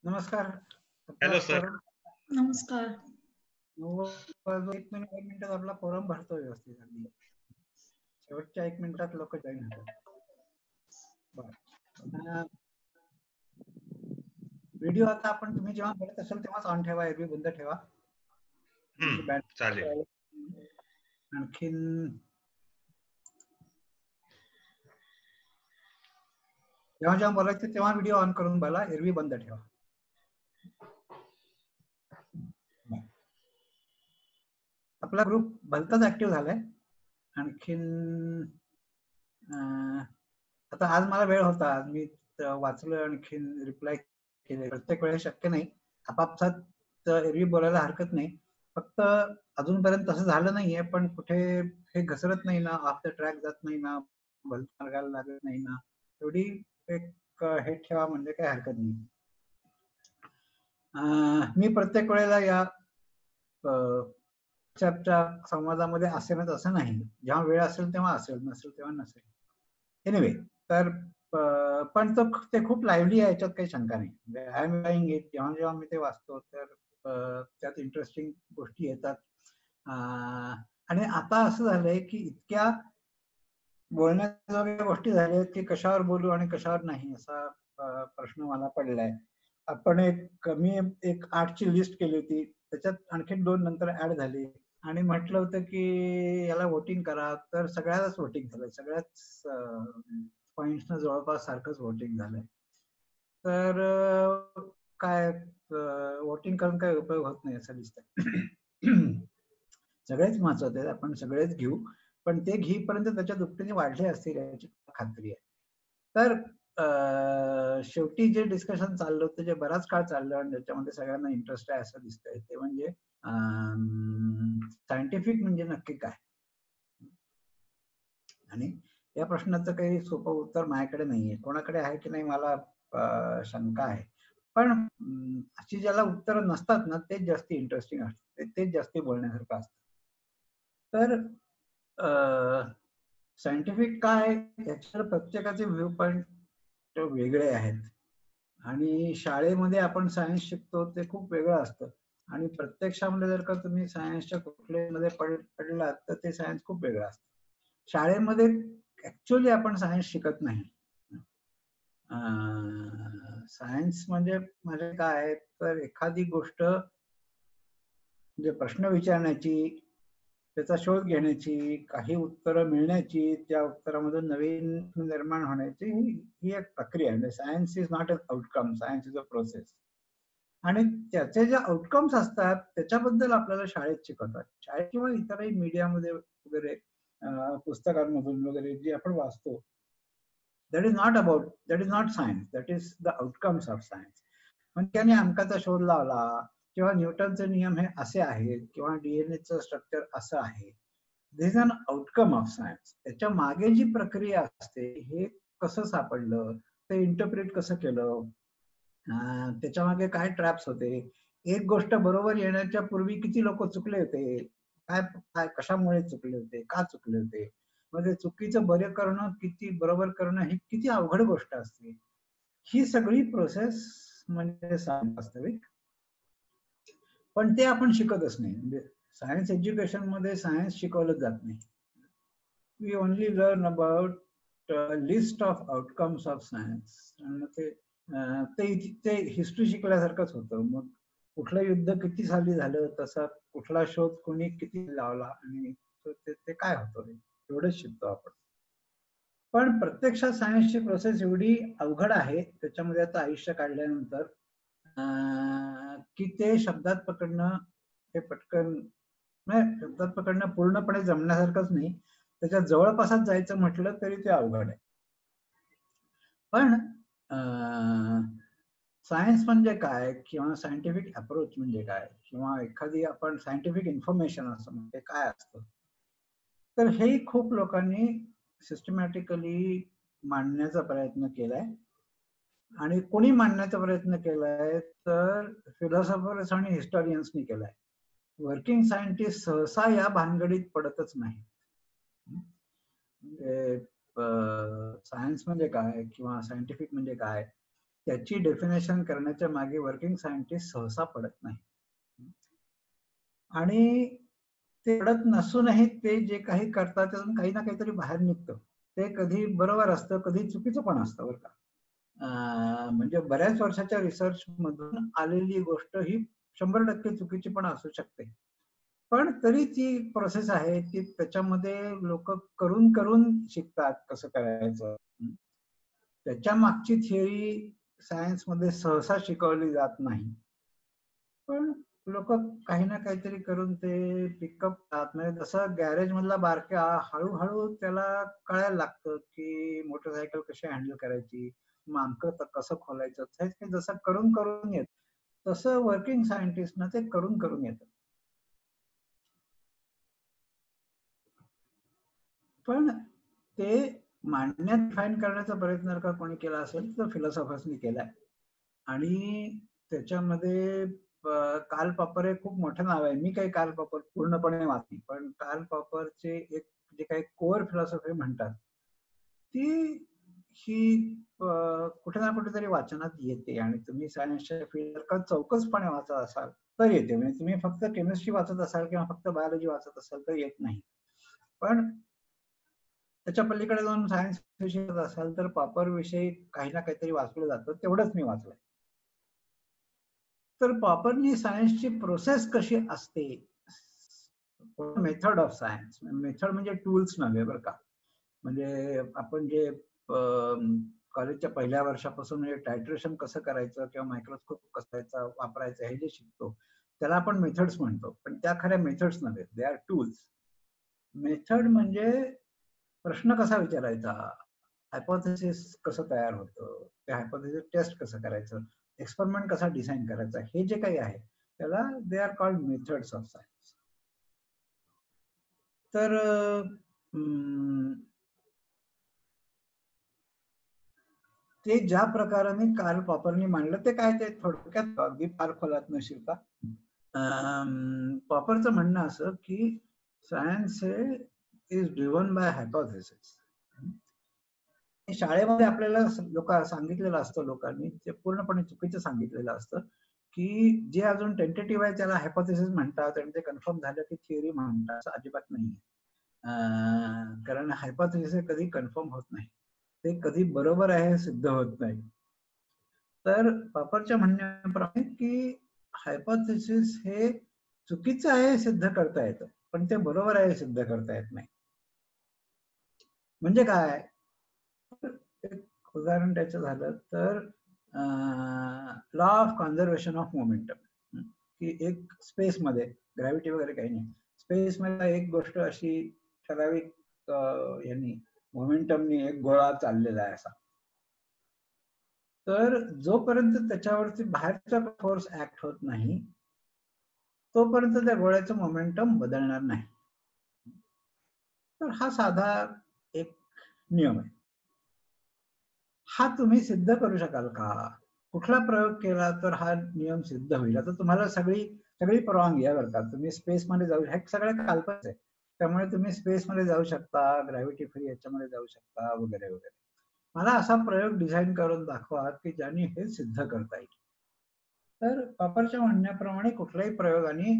नमस्कार. Hello sir. नमस्कार. 1 मिनिटात आपला फोरम भरतो व्यवस्थित. अगदी शेवटच्या 1 मिनिटात लोक जॉईन होतात. व्हिडिओ आता आपण तुम्ही जेव्हा बघत असाल तेव्हाच ऑन ठेवा, एरवी बंद ठेवा. चालेल. आणखीन जेव्हा जेव्हा बोलायचं तेव्हा व्हिडिओ ऑन करून बोला, एरवी बंद ठेवा. आपला ग्रुप भलताच ऍक्टिव्ह झालाय. आणखीन आता आज मला वेळ होता, आज मी वाचलं आणखीन रिप्लाय केले. प्रत्येक वेळेस शक्य नाही, आपापसात एरवी बोलायला हरकत नाही. फक्त अजूनपर्यंत तसं झालं नाहीये, पण कुठे हे घसरत नाही ना, ऑफ द ट्रॅक जात नाही ना, भलत मार्गाला लागत नाही ना, एवढी एक हे ठेवा म्हणजे काही हरकत नाही. मी प्रत्येक वेळेला या संवादामध्ये असेलच असं नाही. जेव्हा वेळ असेल तेव्हा असेल, नसेल तेव्हा नसेल. एनिवे, तर पण ते खूप लाईव्हली आहे, याच्यात काही शंका नाही. I am enjoying it. जेव्हा जेव्हा मी ते वाचतो तर त्यात इंटरेस्टिंग गोष्टी येतात. आणि आता असं झालंय की इतक्या बोलण्याच्या गोष्टी झाल्या की कशावर बोलू आणि कशावर नाही असा प्रश्न मला पडलाय. आपण मी एक 8ची लिस्ट केली होती, त्याच्यात आणखी 2 नंतर ऍड झाली आणि म्हटलं होतं की याला वोटिंग करा, तर सगळ्याच वोटिंग झालंय. सगळ्याच पॉइंट्सनं जवळपास सारखंच वोटिंग झालंय. तर काय वोटिंग करून काही उपयोग होत नाही असं दिसतंय. सगळेच महत्वाचे आहेत, आपण सगळेच घेऊ, पण ते घेईपर्यंत त्याच्या दुपटीने वाढले असतील याची खात्री आहे. तर शेवटी जे डिस्कशन चाललं होतं, जे बराच काळ चाललं आणि ज्याच्यामध्ये सगळ्यांना इंटरेस्ट आहे असं दिसतंय, ते म्हणजे सायंटिफिक म्हणजे नक्की काय. आणि या प्रश्नाचं काही सोपं उत्तर माझ्याकडे नाहीये. कोणाकडे आहे की नाही मला शंका आहे. पण अशी ज्याला उत्तर नसतात ना, तेच जास्त इंटरेस्टिंग असतात, तेच जास्त बोलण्यासारखं असतं. तर सायंटिफिक काय, याच्यावर प्रत्येकाचे व्ह्यू पॉइंट वेगळे आहेत. आणि शाळेमध्ये आपण सायन्स शिकतो ते खूप वेगळं असतं, आणि प्रत्यक्षामध्ये जर का तुम्ही सायन्सच्या कुठल्यामध्ये पडलात तर ते सायन्स खूप वेगळं असतं. शाळेमध्ये ऍक्च्युअली आपण सायन्स शिकत नाही. सायन्स म्हणजे काय, तर एखादी गोष्ट म्हणजे प्रश्न विचारण्याची, त्याचा शोध घेण्याची, काही उत्तरं मिळण्याची, त्या उत्तरामधून नवीन निर्माण होण्याची ही एक प्रक्रिया आहे. Science is not a outcome, science is a process. आणि त्याचे जे आउटकम्स असतात त्याच्याबद्दल आपल्याला शाळेत शिकवतात. शाळेत किंवा इतरही मीडियामध्ये वगैरे पुस्तकांमधून वगैरे जे आपण वाचतो, that is not science, that is the outcomes of science. म्हणजे त्याने अमकाचा शोध लावला, किंवा न्यूटनचे नियम हे असे आहेत, किंवा डीएनएचं स्ट्रक्चर असं आहे. This is an outcome of science. त्याच्या मागे जी प्रक्रिया असते, हे कसं सापडलं, ते इंटरप्रिट कसं केलं, त्याच्या मागे काय ट्रॅप्स होते, एक गोष्ट बरोबर येण्याच्या पूर्वी किती लोक चुकले होते, काय कशामुळे चुकले होते, का चुकले होते, म्हणजे चुकीचं बरे करणं, किती बरोबर करणं ही किती अवघड गोष्ट असते. ही सगळी प्रोसेस म्हणजे सायन्स वास्तविक. पण ते आपण शिकतच नाही. म्हणजे सायन्स एज्युकेशन मध्ये सायन्स शिकवलं जात नाही. We only learn about list of outcomes of science. आणि ते हिस्ट्री शिकल्यासारखंच होतं. मग कुठलं युद्ध किती साली झालं, तसा कुठला शोध कोणी किती लावला, आणि ते काय होतं एवढंच शिकतो आपण. पण प्रत्यक्षात सायन्सची प्रोसेस एवढी अवघड आहे त्याच्यामध्ये आता आयुष्य काढल्यानंतर, की ते शब्दात पकडणं हे पटकन नाही, शब्दात पकडणं पूर्णपणे जमण्यासारखंच नाही. त्याच्या जवळपासात जायचं म्हटलं तरी ते अवघड आहे. पण सायन्स म्हणजे काय, किंवा सायंटिफिक अप्रोच म्हणजे काय, किंवा एखादी आपण सायंटिफिक इन्फॉर्मेशन असं म्हणजे काय असतं, तर हे खूप लोकांनी सिस्टमॅटिकली मांडण्याचा प्रयत्न केलाय. आणि कोणी मांडण्याचा प्रयत्न केलाय, तर फिलॉसॉफर्स आणि हिस्टॉरियन्सनी केलाय. वर्किंग सायंटिस्ट सहसा या भानगडीत पडतच नाही. म्हणजे सायन्स म्हणजे काय, किंवा सायंटिफिक म्हणजे काय, त्याची डेफिनेशन करण्याच्या मागे वर्किंग सायंटिस्ट सहसा पडत नाही. आणि ते पडत नसूनही ते जे काही करतात त्यातून काही ना काहीतरी बाहेर निघतं. ते कधी बरोबर असतं, कधी चुकीचं पण असतं बरं का. म्हणजे बऱ्याच वर्षाच्या रिसर्च मधून आलेली गोष्ट ही 100% चुकीची पण असू शकते. पण तरी ती प्रोसेस आहे की त्याच्यामध्ये लोक करून करून शिकतात कसं करायचं. त्याच्या मागची थिअरी सायन्स मध्ये सहसा शिकवली जात नाही. पण लोक काही ना काहीतरी करून ते पिकअप करतात. म्हणजे जसं गॅरेज मधला बारक्या हळूहळू त्याला कळायला लागतं की मोटरसायकल कशी हँडल करायची, मामकं कसं खोलायचं. ते जसं करून करून येत तसं वर्किंग सायंटिस्टना ते करून करून येतं. पण ते मांडण्यात डिफाईन करण्याचा प्रयत्न जर का कोणी केला असेल तर फिलॉसॉफर्सनी केलाय. आणि त्याच्यामध्ये कार्ल पॉपर हे खूप मोठं नाव आहे. मी काही कार्ल पॉपर पूर्णपणे वाचली, पण कार्ल पॉपरचे एक जे काही कोअर फिलॉसॉफी म्हणतात ती ही कुठे ना कुठेतरी वाचनात येते. आणि तुम्ही सायन्सच्या फील्ड का चौकसपणे वाचत असाल तर येते. म्हणजे तुम्ही फक्त केमिस्ट्री वाचत असाल किंवा फक्त बायोलॉजी वाचत असाल तर येत नाही. पण त्याच्या पलीकडे जाऊन सायन्स विषयी असाल तर पॉपर विषयी काही ना काहीतरी वाचलं जातं. तेवढंच मी वाचलंय. तर पॉपरनी सायन्सची प्रोसेस कशी असते, मेथड ऑफ सायन्स, मेथड म्हणजे टूल्स नव्हे बरं का. म्हणजे आपण जे कॉलेजच्या पहिल्या वर्षापासून म्हणजे टायट्रेशन कसं करायचं किंवा मायक्रोस्कोप कसा वापरायचा हे जे शिकतो त्याला आपण मेथड्स म्हणतो. पण त्या खऱ्या मेथड्स नव्हे, दे आर टूल्स. मेथड म्हणजे प्रश्न कसा विचारायचा, हायपोथेसिस कसं तयार होतं, ते हायपोथेसिस टेस्ट कसं करायचं, एक्सपेरिमेंट कसा डिझाईन करायचा, हे जे काही आहे त्याला they are called methods of science. तर ते ज्या प्रकाराने कार्ल पॉपरनी मांडलं ते काय, ते थोडक्यात अगदी फार खोलात न शिरता पॉपरचं म्हणणं असं की सायन्स हे इज ड्रिव्हन बाय हायपोथेसिस. शाळेमध्ये आपल्याला लोक सांगितलेलं असतं, लोकांनी ते पूर्णपणे चुकीचं सांगितलेलं असतं की जे अजून टेंटेटिव्ह आहे त्याला हायपोथेसिस म्हणतात आणि ते कन्फर्म झालं की थिअरी म्हणतात. असं अजिबात नाही. कारण हायपोथेसिस कधी कन्फर्म होत नाही, ते कधी बरोबर आहे हे सिद्ध होत नाही. तर पॉपरच्या म्हणण्याप्रमाणे की हायपोथेसिस हे चुकीचं आहे सिद्ध करता येतं, पण ते बरोबर आहे सिद्ध करता येत नाही. म्हणजे काय, एक उदाहरण द्यायचं झालं तर law of conservation of momentum, की एक स्पेस मध्ये ग्रॅव्हिटी वगैरे काही नाही, स्पेस मध्ये एक गोष्ट अशी ठराविक यांनी मोमेंटमनी एक गोळा चाललेला आहे असा, तर जोपर्यंत त्याच्यावरती बाहेरचा फोर्स ऍक्ट होत नाही तोपर्यंत त्या गोळ्याचं मोमेंटम बदलणार नाही. तर हा साधा एक नियम आहे. हा तुम्ही सिद्ध करू शकाल का? कुठला प्रयोग केला तर हा नियम सिद्ध होईल? आता तुम्हाला सगळी परवानगी आहे बरं का, तुम्ही स्पेस मध्ये जाऊ, हे सगळं काल्पनिक आहे, त्यामुळे तुम्ही स्पेस मध्ये जाऊ शकता, ग्रॅव्हिटी फ्री याच्यामध्ये जाऊ शकता वगैरे वगैरे. मला असा प्रयोग डिझाईन करून दाखवा की ज्याने हे सिद्ध करता येईल. तर पॉपरच्या म्हणण्याप्रमाणे कुठल्याही प्रयोगाने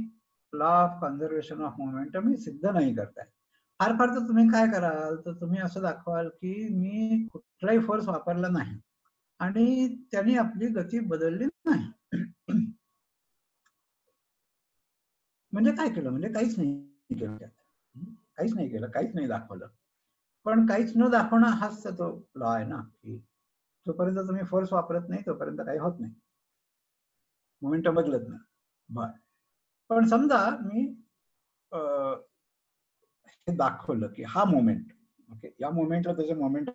law of conservation of momentum हे सिद्ध नाही करताय. फार फार तर तुम्ही काय कराल, तर तुम्ही असं दाखवाल की मी कुठलाही फोर्स वापरला नाही आणि त्यांनी आपली गती बदलली नाही. म्हणजे काय केलं, म्हणजे काहीच नाही केलं त्यात, काहीच नाही केलं, काहीच नाही दाखवलं. पण काहीच न दाखवणं हाच तो लॉ आहे ना, की जोपर्यंत तुम्ही फोर्स वापरत नाही तोपर्यंत काही होत नाही, मोमेंटम बदलत नाही. बर, पण समजा मी हे दाखवलं की हा मोमेंट, ओके, या मोमेंटला त्याचे मोमेंट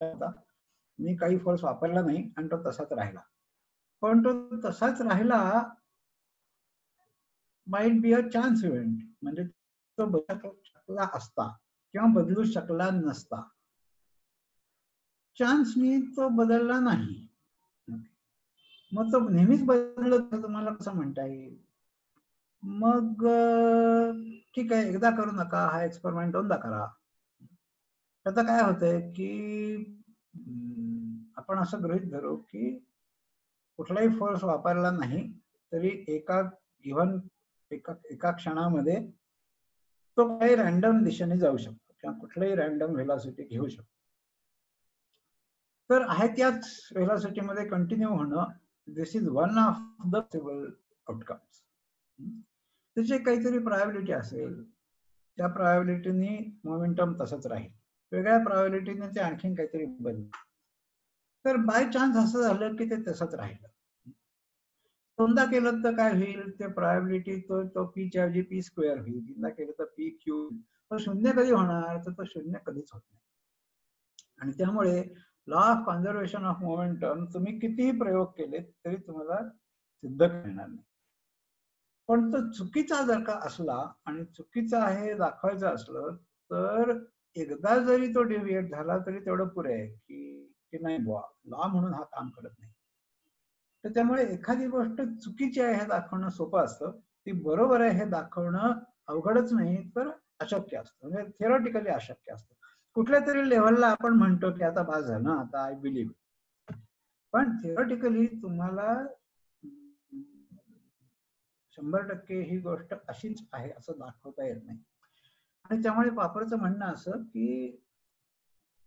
होता, मी काही फोर्स वापरला नाही आणि तो तसाच राहिला. पण तो तसाच राहिला might be a chance event, म्हणजे तो बदलू शकला असता किंवा बदलू शकला नसता. चान्सनी तो बदलला नाही, मग तो नेहमीच बदलत तुम्हाला कसं म्हणता येईल? मग ठीक आहे, एकदा करू नका, हा एक्सपेरिमेंट दोनदा करा. आता काय होतंय की आपण असं गृहीत धरू की कुठलाही फोर्स वापरला नाही तरी एका गिव्हन एका क्षणामध्ये तो काही रॅन्डम दिशेने जाऊ शकतो किंवा कुठलाही रॅन्डम व्हेलॉसिटी घेऊ शकतो. तर आहे त्याच व्हेलॉसिटीमध्ये कंटिन्यू होणं, this is one of the possible outcomes. त्याची काहीतरी प्रायोरिटी असेल, त्या प्रायोरिटीने मोमेंटम तसंच राहील, वेगळ्या प्रायोरिटीने ते आणखीन काहीतरी बदल. तर बाय चान्स असं झालं की ते तसंच राहिलं. दोनदा केलं तर काय होईल, ते प्रायोरिटी तो पीच्या ऐवजी पी स्क्वेअर होईल, तीनदा केलं तर पी क्यू. तर शून्य कधी होणार, तर तो शून्य कधीच होत नाही. आणि त्यामुळे law of conservation of momentum तुम्ही कितीही प्रयोग केले तरी तुम्हाला सिद्ध करणार नाही. पण तो चुकीचा जर का असला आणि चुकीचा आहे दाखवायचं असलं तर एकदा जरी तो डेव्हिएट झाला तरी तेवढं पुरे आहे की नाही बुवा, लॉ म्हणून हा काम करत नाही. तर त्यामुळे एखादी गोष्ट चुकीची आहे हे दाखवणं सोपं असतं, ती बरोबर आहे हे दाखवणं अवघडच नाही तर अशक्य असतं, म्हणजे थिअरॉटिकली अशक्य असतं. कुठल्या तरी लेव्हलला आपण म्हणतो की आता बास झालं, आता आय बिलीव्ह, पण थिअरॉटिकली तुम्हाला 100% ही गोष्ट अशीच आहे असं दाखवता येत नाही. आणि त्यामुळे पापरचं म्हणणं असं की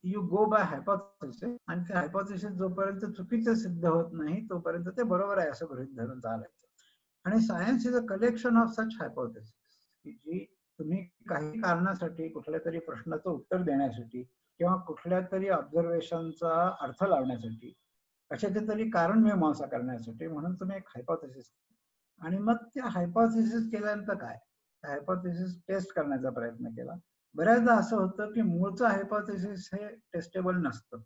यू गो बाय हायपोथेसिस, आणि ते हायपोथेसिस जोपर्यंत चुकीचं सिद्ध होत नाही तोपर्यंत ते बरोबर आहे असं गृहीत धरून चालायचं. आणि science is a collection of such hypothesis, की जी तुम्ही काही कारणासाठी कुठल्या तरी प्रश्नाचं उत्तर देण्यासाठी किंवा कुठल्या तरी ऑब्झर्वेशनचा अर्थ लावण्यासाठी, कशाचे तरी कारण मीमांसा करण्यासाठी म्हणून तुम्ही एक हायपोथेसिस, आणि मग त्या हायपोथेसिस केल्यानंतर काय, हायपोथेसिस टेस्ट करण्याचा प्रयत्न केला. बऱ्याचदा असं होतं की मूळचं हायपोथेसिस हे टेस्टेबल नसतं,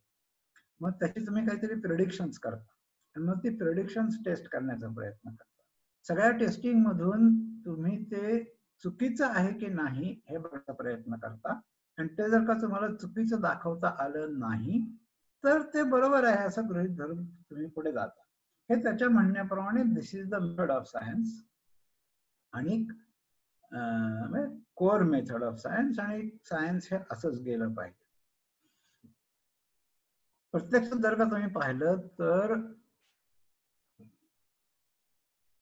मग त्याची तुम्ही काहीतरी प्रेडिक्शन्स करता आणि मग ती प्रेडिक्शन्स टेस्ट करण्याचा प्रयत्न करता. सगळ्या टेस्टिंग मधून तुम्ही ते चुकीचं आहे की नाही हे बघण्याचा प्रयत्न करता, आणि ते जर का तुम्हाला चुकीचं दाखवता आलं नाही तर ते बरोबर आहे असं गृहीत धरून तुम्ही पुढे जाता. हे त्याच्या म्हणण्याप्रमाणे this is the method of science, आणि कोर मेथड ऑफ सायन्स, आणि सायन्स हे असंच गेलं पाहिजे. प्रत्यक्षात जर का तुम्ही पाहिलं तर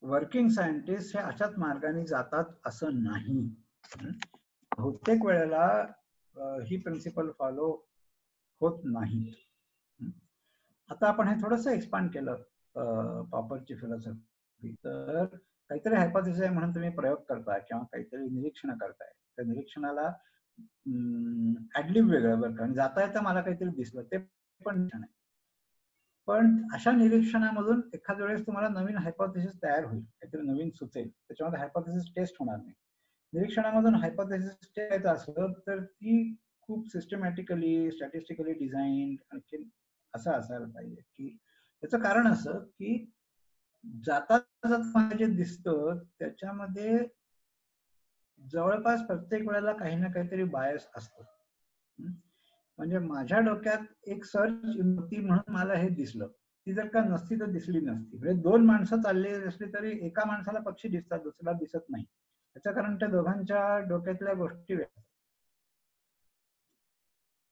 वर्किंग सायंटिस्ट हे अशाच मार्गाने जातात असं नाही. बहुतेक वेळेला ही प्रिन्सिपल फॉलो होत नाही. आता आपण हे थोडंसं एक्सपांड केलं पॉपरची फिलॉसॉफी, तर काहीतरी हायपोथेसिस आहे म्हणून तुम्ही प्रयोग करताय किंवा काहीतरी निरीक्षण करताय, त्या निरीक्षणाला ऍडलिब वेगळं बरं का, जाता येता मला काहीतरी दिसलं ते पण निरीक्षण आहे, पण अशा निरीक्षणामधून एखाद्या वेळेस तुम्हाला नवीन हायपोथेसिस तयार होईल, काहीतरी नवीन सुचेल, त्याच्यामध्ये हायपोथेसिस टेस्ट होणार नाही. निरीक्षणामधून हायपोथेसिस टेस्ट असलं तर ती खूप सिस्टमॅटिकली स्टॅटिस्टिकली डिझाईन आणखी असं असायला पाहिजे. की त्याचं कारण असं की जाता जाता जे दिसतं त्याच्यामध्ये जवळपास प्रत्येक वेळेला काही ना काहीतरी बायस असतं. म्हणजे माझ्या डोक्यात एक सर्च नव्हती म्हणून मला हे दिसलं, ती जर का नसती तर दिसली नसती. म्हणजे दोन माणसं चाललेली असली तरी एका माणसाला पक्षी दिसतात, दुसऱ्याला दिसत नाही, त्याचं कारण त्या दोघांच्या डोक्यातल्या गोष्टी वेगळ्या.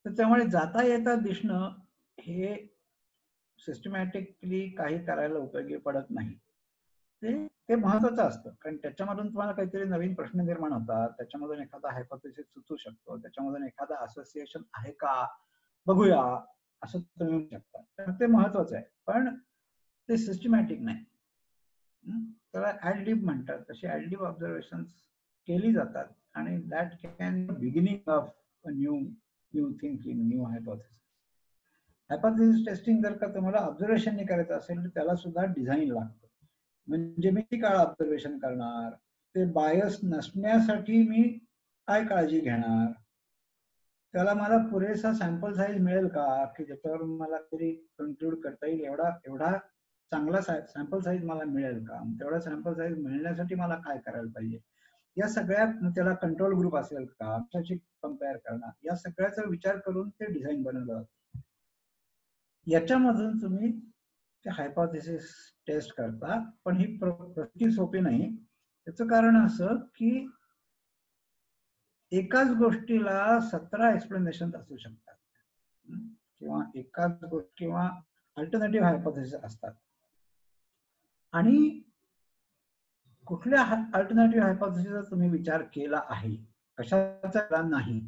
तर त्यामुळे जाता येता दिसणं हे सिस्टमॅटिकली काही करायला उपयोगी पडत नाही. ते महत्वाचं असतं, कारण त्याच्यामधून तुम्हाला काहीतरी नवीन प्रश्न निर्माण होतात, त्याच्यामधून एखादा हायपोथेसिस सुचू शकतो, त्याच्यामधून एखादा असोसिएशन आहे का बघूया असं तुम्ही म्हणू शकता. तर ते महत्वाचं आहे, पण ते सिस्टमॅटिक नाही. त्याला ऍडलिब म्हणतात. तशी ऍडलिब ऑब्झर्वेशन केली जातात आणि that can beginning of a new thinking, new hypothesis. Hypothesis testing जर का तुम्हाला ऑब्झर्वेशनने करायचं असेल तर त्याला सुद्धा डिझाईन लागतं. म्हणजे मी किती काळ ऑब्झर्वेशन करणार, ते बायस नसण्यासाठी मी काय काळजी घेणार, त्याला मला पुरेसा सॅम्पल साईज मिळेल का की ज्याच्यावर मला तरी कन्क्लूड करता येईल, एवढा चांगला सॅम्पल साईज मला मिळेल का, तेवढा सॅम्पल साईज मिळण्यासाठी मला काय करायला पाहिजे, या सगळ्यात त्याला कंट्रोल ग्रुप असेल का, कशाशी कम्पेअर करणार, या सगळ्याचा विचार करून ते डिझाईन बनवलं जातं. याच्यामधून तुम्ही ते हायपोथेसिस टेस्ट करता, पण ही प्रक्रिया सोपी नाही. त्याचं कारण असं की एकाच गोष्टीला 17 एक्सप्लेनेशन असू शकतात, किंवा एकाच गोष्ट किंवा अल्टरनेटिव्ह हायपोथेसिस असतात. आणि कुठल्या अल्टरनेटिव्ह हायपोथेसिसचा तुम्ही विचार केला आहे, कशाचा केला नाही,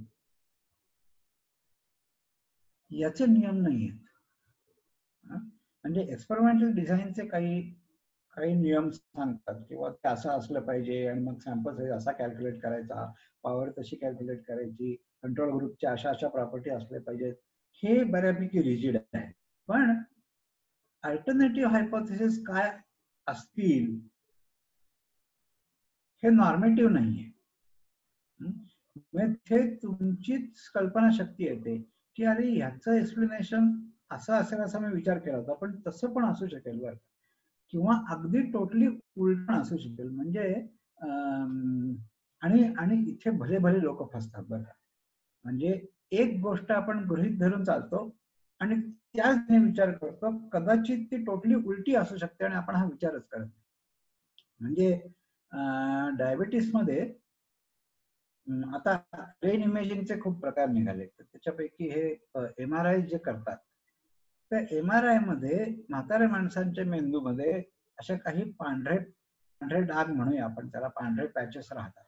याचे नियम नाही आहेत. म्हणजे एक्सपेरिमेंटल डिझाईनचे काही काही नियम सांगतात किंवा ते असं असलं पाहिजे आणि मग सॅम्पल साईज असा कॅल्क्युलेट करायचा, पॉवर तशी कॅल्क्युलेट करायची, कंट्रोल ग्रुपच्या अशा अशा प्रॉपर्टी असल्या पाहिजेत, हे बऱ्यापैकी रिजिड आहे. पण अल्टरनेटिव्ह हायपोथेसिस काय असतील हे नॉर्मेटिव्ह नाहीये. हे तुमचीच कल्पनाशक्ती येते की अरे ह्याचं एक्सप्लेनेशन असं असेल असा मी विचार केला होता, पण तसं पण असू शकेल बरं, किंवा अगदी टोटली उलट असू शकेल. म्हणजे आणि आणि इथे भले भले लोक फसतात बरं. म्हणजे एक गोष्ट आपण गृहीत धरून चालतो आणि त्याच विचार करतो, कदाचित ती टोटली उलटी असू शकते आणि आपण हा विचारच करत नाही. म्हणजे डायबिटीस मध्ये आता ब्रेन इमेजिंगचे खूप प्रकार निघाले, तर त्याच्यापैकी हे MRI जे करतात, त्या MRI मध्ये म्हाताऱ्या माणसांच्या मेंदूमध्ये अशा काही पांढरे पांढरे डाग म्हणूया आपण त्याला, पांढरे पॅचेस राहतात.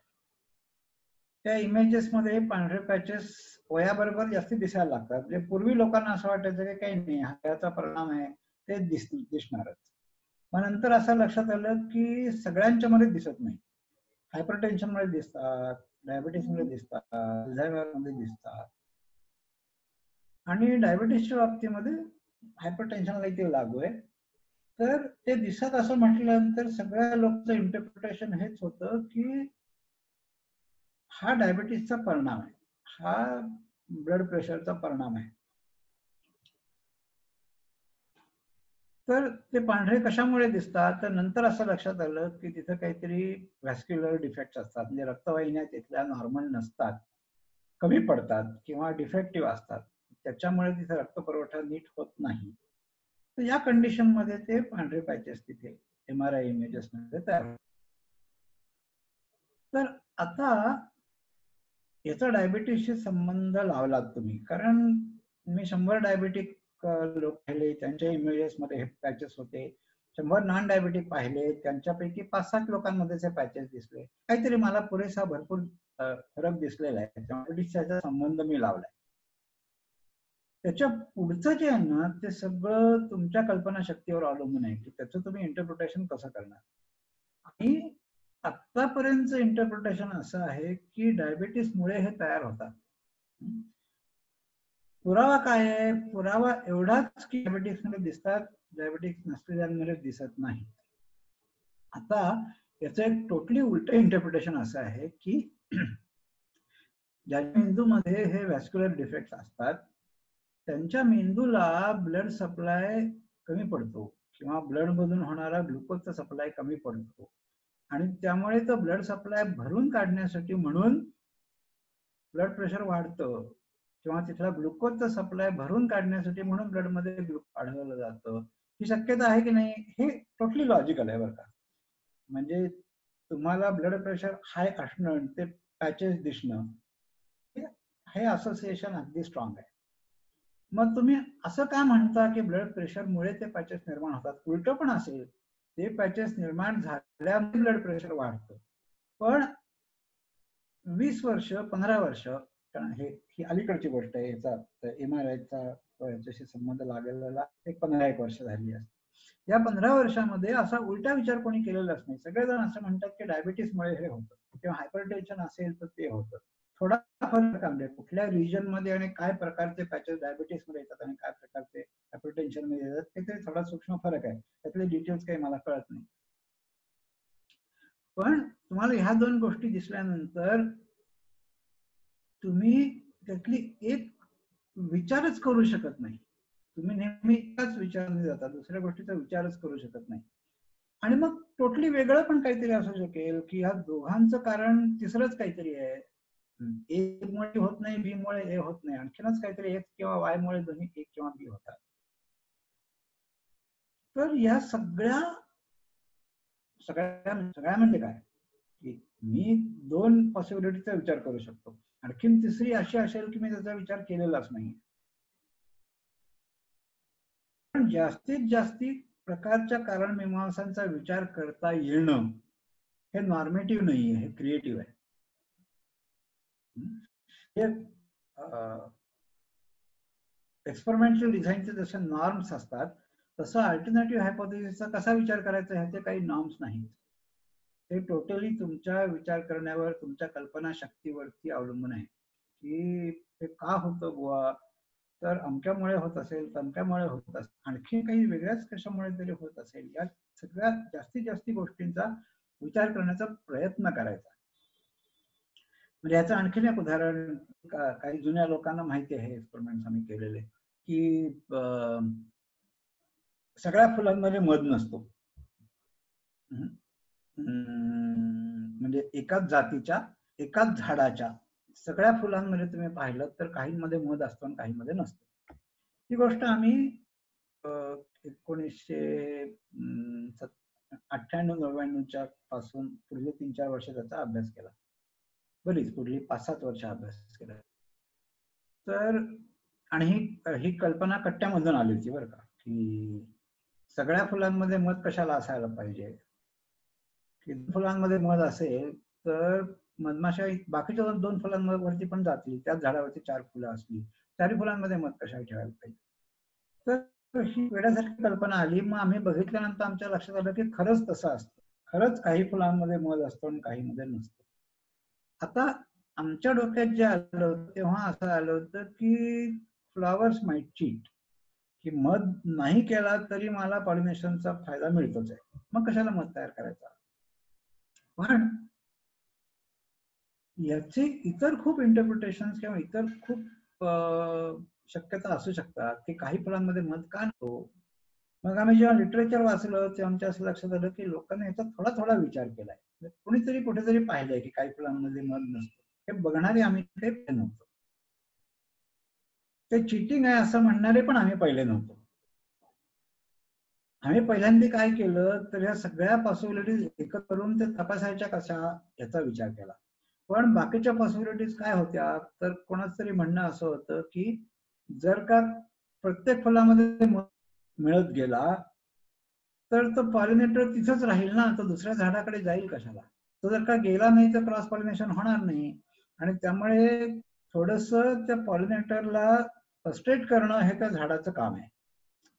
त्या इमेजेस मध्ये पांढरे पॅचेस वयाबरोबर जास्ती दिसायला लागतात. म्हणजे पूर्वी लोकांना असं वाटायचं की काही नाही, याचा परिणाम आहे, ते दिसणारच. मग नंतर असं लक्षात आलं की सगळ्यांच्या मध्ये दिसत नाही. हायपरटेन्शन मध्ये दिसतात, डायबिटीस मध्ये दिसतात, अल्झायमर मध्ये दिसतात. आणि डायबिटीसच्या बाबतीमध्ये हायपरटेन्शनला ते लागू आहे. तर ते दिसत असं म्हटल्यानंतर सगळ्या लोकांचं इंटरप्रिटेशन हेच होतं की हा डायबिटीसचा परिणाम आहे, हा ब्लड प्रेशरचा परिणाम आहे. तर ते पांढरे कशामुळे दिसतात, तर नंतर असं लक्षात आलं की तिथं काहीतरी व्हॅस्क्युलर डिफेक्ट्स असतात. म्हणजे रक्तवाहिन्या तिथल्या नॉर्मल नसतात, कमी पडतात किंवा डिफेक्टिव्ह असतात. त्याच्यामुळे तिथे रक्तपुरवठा नीट होत नाही. तर या कंडिशन मध्ये ते पांढरे पॅचेस तिथे MRI इमेजेस मध्ये तयार होतात. तर आता याचा डायबिटीसशी संबंध लावलात तुम्ही, कारण मी 100 डायबिटिक लोक पाहिले, त्यांच्या इमेजेस मध्ये हे पॅचेस होते. 100 नॉन डायबिटिक पाहिले, त्यांच्यापैकी 5-7 लोकांमध्ये पॅचेस दिसले. काहीतरी मला पुरेसा भरपूर फरक दिसलेला आहे, डायबिटीसचा संबंध मी लावलाय. त्याच्या पुढचं जे आहे ना, ते सगळं तुमच्या कल्पनाशक्तीवर अवलंबून आहे की त्याचं तुम्ही इंटरप्रिटेशन कसं करणार. आणि आतापर्यंत इंटरप्रिटेशन असं आहे की डायबिटीसमुळे हे तयार होतात. पुरावा काय आहे? पुरावा एवढाच की डायबिटीस मध्ये दिसतात, डायबिटीस नसलेल्यांमध्ये दिसत नाही. आता याचं एक टोटली उलट इंटरप्रिटेशन असं आहे की ज्या मेंदूमध्ये हे व्हॅस्क्युलर डिफेक्ट्स असतात, त्यांच्या मेंदूला ब्लड सप्लाय कमी पडतो किंवा ब्लड मधून होणारा ग्लुकोजचा सप्लाय कमी पडतो. आणि त्यामुळे तो ब्लड सप्लाय भरून काढण्यासाठी म्हणून ब्लड प्रेशर वाढतं किंवा तिथला ग्लुकोजचा सप्लाय भरून काढण्यासाठी म्हणून ब्लड मध्ये ग्लुकोज वाढवलं जातं. ही शक्यता आहे की नाही? हे टोटली लॉजिकल आहे बरं का. म्हणजे तुम्हाला ब्लड प्रेशर हाय असणं, ते पॅचेस दिसणं, हे असोसिएशन अगदी स्ट्रॉंग आहे. मग तुम्ही असं का म्हणता की ब्लड प्रेशरमुळे ते पॅचेस निर्माण होतात? उलट पण असेल, ते पॅचेस निर्माण झाल्यामुळे ब्लड प्रेशर वाढतं. पण 20 वर्ष 15 वर्ष, कारण ही अलीकडची गोष्ट आहे, याचा MRIचा याच्याशी संबंध लागलेला एक 15-1 वर्ष झाली असते. या 15 वर्षामध्ये असा उलटा विचार कोणी केलेलाच नाही. सगळेजण असं म्हणतात की डायबिटीसमुळे हे होतं किंवा हायपरटेन्शन असेल तर ते होतं. थोडा फरक आहे कुठल्या रिजन मध्ये आणि काय प्रकारचे पॅचेस डायबिटीस मध्ये येतात आणि काय प्रकारचे हायपरटेन्शन मध्ये येतात, ते थोडा सूक्ष्म फरक आहे. त्यातले डिटेल्स काही मला कळत नाही. पण तुम्हाला ह्या दोन गोष्टी दिसल्यानंतर तुम्ही त्यातली एक विचारच करू शकत नाही. तुम्ही नेहमी एकाच विचाराने जाता, दुसऱ्या गोष्टीचा विचारच करू शकत नाही. आणि मग टोटली वेगळं पण काहीतरी असू शकेल की ह्या दोघांचं कारण तिसरंच काहीतरी आहे. ए मुळे होत नाही, बी मुळे ए होत नाही, आणखीनच काहीतरी एक्स किंवा वाय मुळे दोन्ही ए किंवा बी होतात. तर या सगळ्या सगळ्या सगळ्या म्हणजे काय की मी 2 पॉसिबिलिटीचा विचार करू शकतो, आणखीन तिसरी अशी असेल की मी त्याचा विचार केलेलाच नाही. पण जास्तीत जास्ती प्रकारच्या कारणमीमांसांचा विचार करता येणं हे नॉर्मेटिव्ह नाहीये, हे क्रिएटिव्ह आहे. हे एक्सपेरिमेंटल डिझाईनचे जसे नॉर्म्स असतात तसं अल्टरनेटिव्ह हायपोथेसिसचा कसा विचार करायचा ह्याचे काही नॉर्म्स नाहीत. ते टोटली तुमच्या विचार करण्यावर, तुमच्या कल्पना शक्तीवरती अवलंबून आहे की ते का होतं बुवा, तर अमक्यामुळे होत असेल, तमक्यामुळे होत असेल, आणखी काही वेगळ्याच कशामुळे तरी होत असेल, या सगळ्या जास्तीत जास्त गोष्टींचा विचार करण्याचा प्रयत्न करायचा. म्हणजे याचं आणखीन एक उदाहरण काही जुन्या लोकांना माहिती आहे, एक्सपेरिमेंट आम्ही केलेले, की सगळ्या फुलांमध्ये मध नसतो. म्हणजे एकाच जातीच्या, एकाच झाडाच्या सगळ्या फुलांमध्ये तुम्ही पाहिलं तर काहींमध्ये मध असतो आणि काहींमध्ये नसतो. ही गोष्ट आम्ही 1998-99 पासून पुढले 3-4 वर्ष त्याचा अभ्यास केला. बरीच पुढली 5-7 वर्ष अभ्यास केला. तर आणि ही कल्पना कट्ट्यामधून आली होती बरं का, की सगळ्या फुलांमध्ये मध कशाला असायला पाहिजे, की फुलांमध्ये मध असेल तर मधमाशा बाकीच्या 2 फुलांवरती पण जातील, त्याच झाडावरती 4 फुलं असली, 4 फुलांमध्ये मध कशाला ठेवायला पाहिजे. तर ही वेड्यासारखी कल्पना आली. मग आम्ही बघितल्यानंतर आमच्या लक्षात आलं की खरंच तसं असतं, खरंच काही फुलांमध्ये मध असतो आणि काही मध्ये नसतो. आता आमच्या डोक्यात जे आलं होतं तेव्हा असं आलं होतं की फ्लॉवर्स माइट चीट, की मध नाही केला तरी मला पॉलिनेशनचा फायदा मिळतोच आहे, मग कशाला मध तयार करायचा. पण याचे इतर खूप इंटरप्रिटेशन किंवा इतर खूप शक्यता असू शकतात की काही फुलांमध्ये मध का नको. मग आम्ही जेव्हा लिटरेचर वाचलं तेव्हा आमच्या असं लक्षात आलं की लोकांनी याचा थोडा थोडा विचार केलाय. कुणीतरी कुठेतरी पाहिलंय की काही फुलांमध्ये मध नसतं, हे बघणारे आम्ही काही पाहिले नव्हतो. ते चिटिंग आहे असं म्हणणारे पण आम्ही पहिले नव्हतो. आम्ही पहिल्यांदा काय केलं तर या सगळ्या पॉसिबिलिटीज एकत्र करून ते तपासायच्या कशा याचा विचार केला. पण बाकीच्या पॉसिबिलिटीज काय होत्या, तर कोणाच तरी म्हणणं असं होतं की जर का प्रत्येक फुलामध्ये मिळत गेला तर तो पॉलिनेटर तिथंच राहील ना, तो दुसऱ्या झाडाकडे जाईल कशाला. तो जर का गेला नाही तर क्रॉस पॉलिनेशन होणार नाही, आणि त्यामुळे थोडस त्या पॉलिनेटरला फ्रस्ट्रेट करणं हे त्या झाडाचं काम आहे.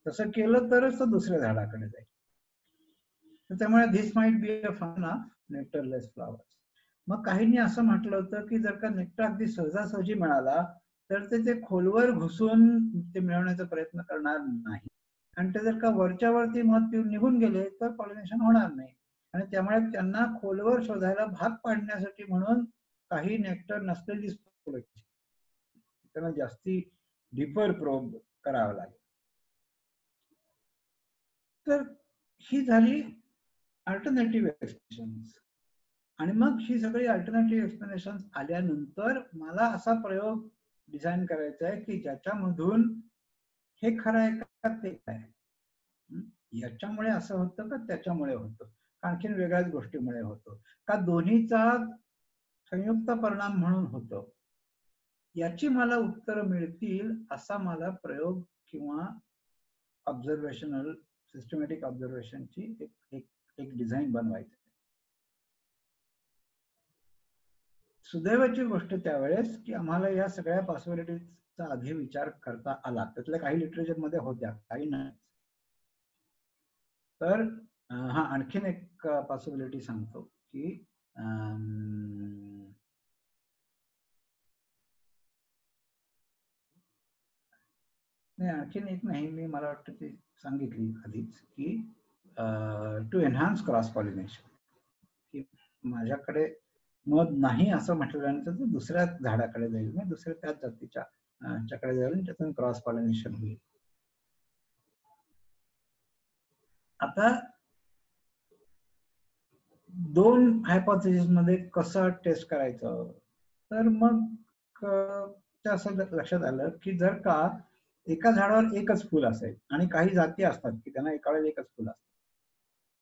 तसं केलं तरच तो दुसऱ्या झाडाकडे जाईल. तर त्यामुळे this might be a fun of nectarless flowers. मग काहींनी असं म्हटलं होतं की जर का नेक्टर अगदी सहजासहजी मिळाला तर ते खोलवर घुसून ते मिळवण्याचा प्रयत्न करणार नाही, आणि ते जर का वरच्या वरती मध पिऊन निघून गेले तर पॉलिनेशन होणार नाही. आणि त्यामुळे त्यांना खोलवर शोधायला भाग पाडण्यासाठी म्हणून काही नेक्टर नसलेली त्यांना जास्ती डीपर प्रोब करावं लागेल. तर ही झाली अल्टरनेटिव्ह एक्सप्लेनेशन्स. आणि मग ही सगळी अल्टरनेटिव्ह एक्सप्लेनेशन आल्यानंतर मला असा प्रयोग डिझाईन करायचा आहे की ज्याच्यामधून हे खरं आहे का ते काय, याच्यामुळे असं होतं का त्याच्यामुळे होतं, आणखीन वेगळ्याच गोष्टीमुळे होतं का, दोन्हीचा संयुक्त परिणाम म्हणून होतं, याची मला उत्तर मिळतील असा मला प्रयोग किंवा ऑब्झर्वेशनल सिस्टमॅटिक ऑब्झर्वेशनची एक डिझाईन बनवायची. सुदैवाची गोष्ट त्यावेळेस की आम्हाला या सगळ्या पॉसिबिलिटीजचा आधी विचार करता आला. त्यातल्या काही लिटरेचर मध्ये होत्या, काही नाही. तर हा आणखीन एक पॉसिबिलिटी सांगतो की नाही, आणखीन एक नाही, मी मला वाटतं ती सांगितली आधीच की टू एनहान्स क्रॉस पॉलिनेशन, की माझ्याकडे मध नाही असं म्हटल्यानंतर तो दुसऱ्या झाडाकडे जाईल, म्हणजे दुसऱ्या त्याच जातीच्या च्याकडे जाईल, त्यातून क्रॉस पॉलिनेशन होईल. आता 2 हायपोथेसिस मध्ये कसं टेस्ट करायचं, तर मग असं लक्षात आलं की जर का एका झाडावर एकच फुल असेल आणि काही जाती असतात की त्यांना एका वेळेला एकच फुल असतं,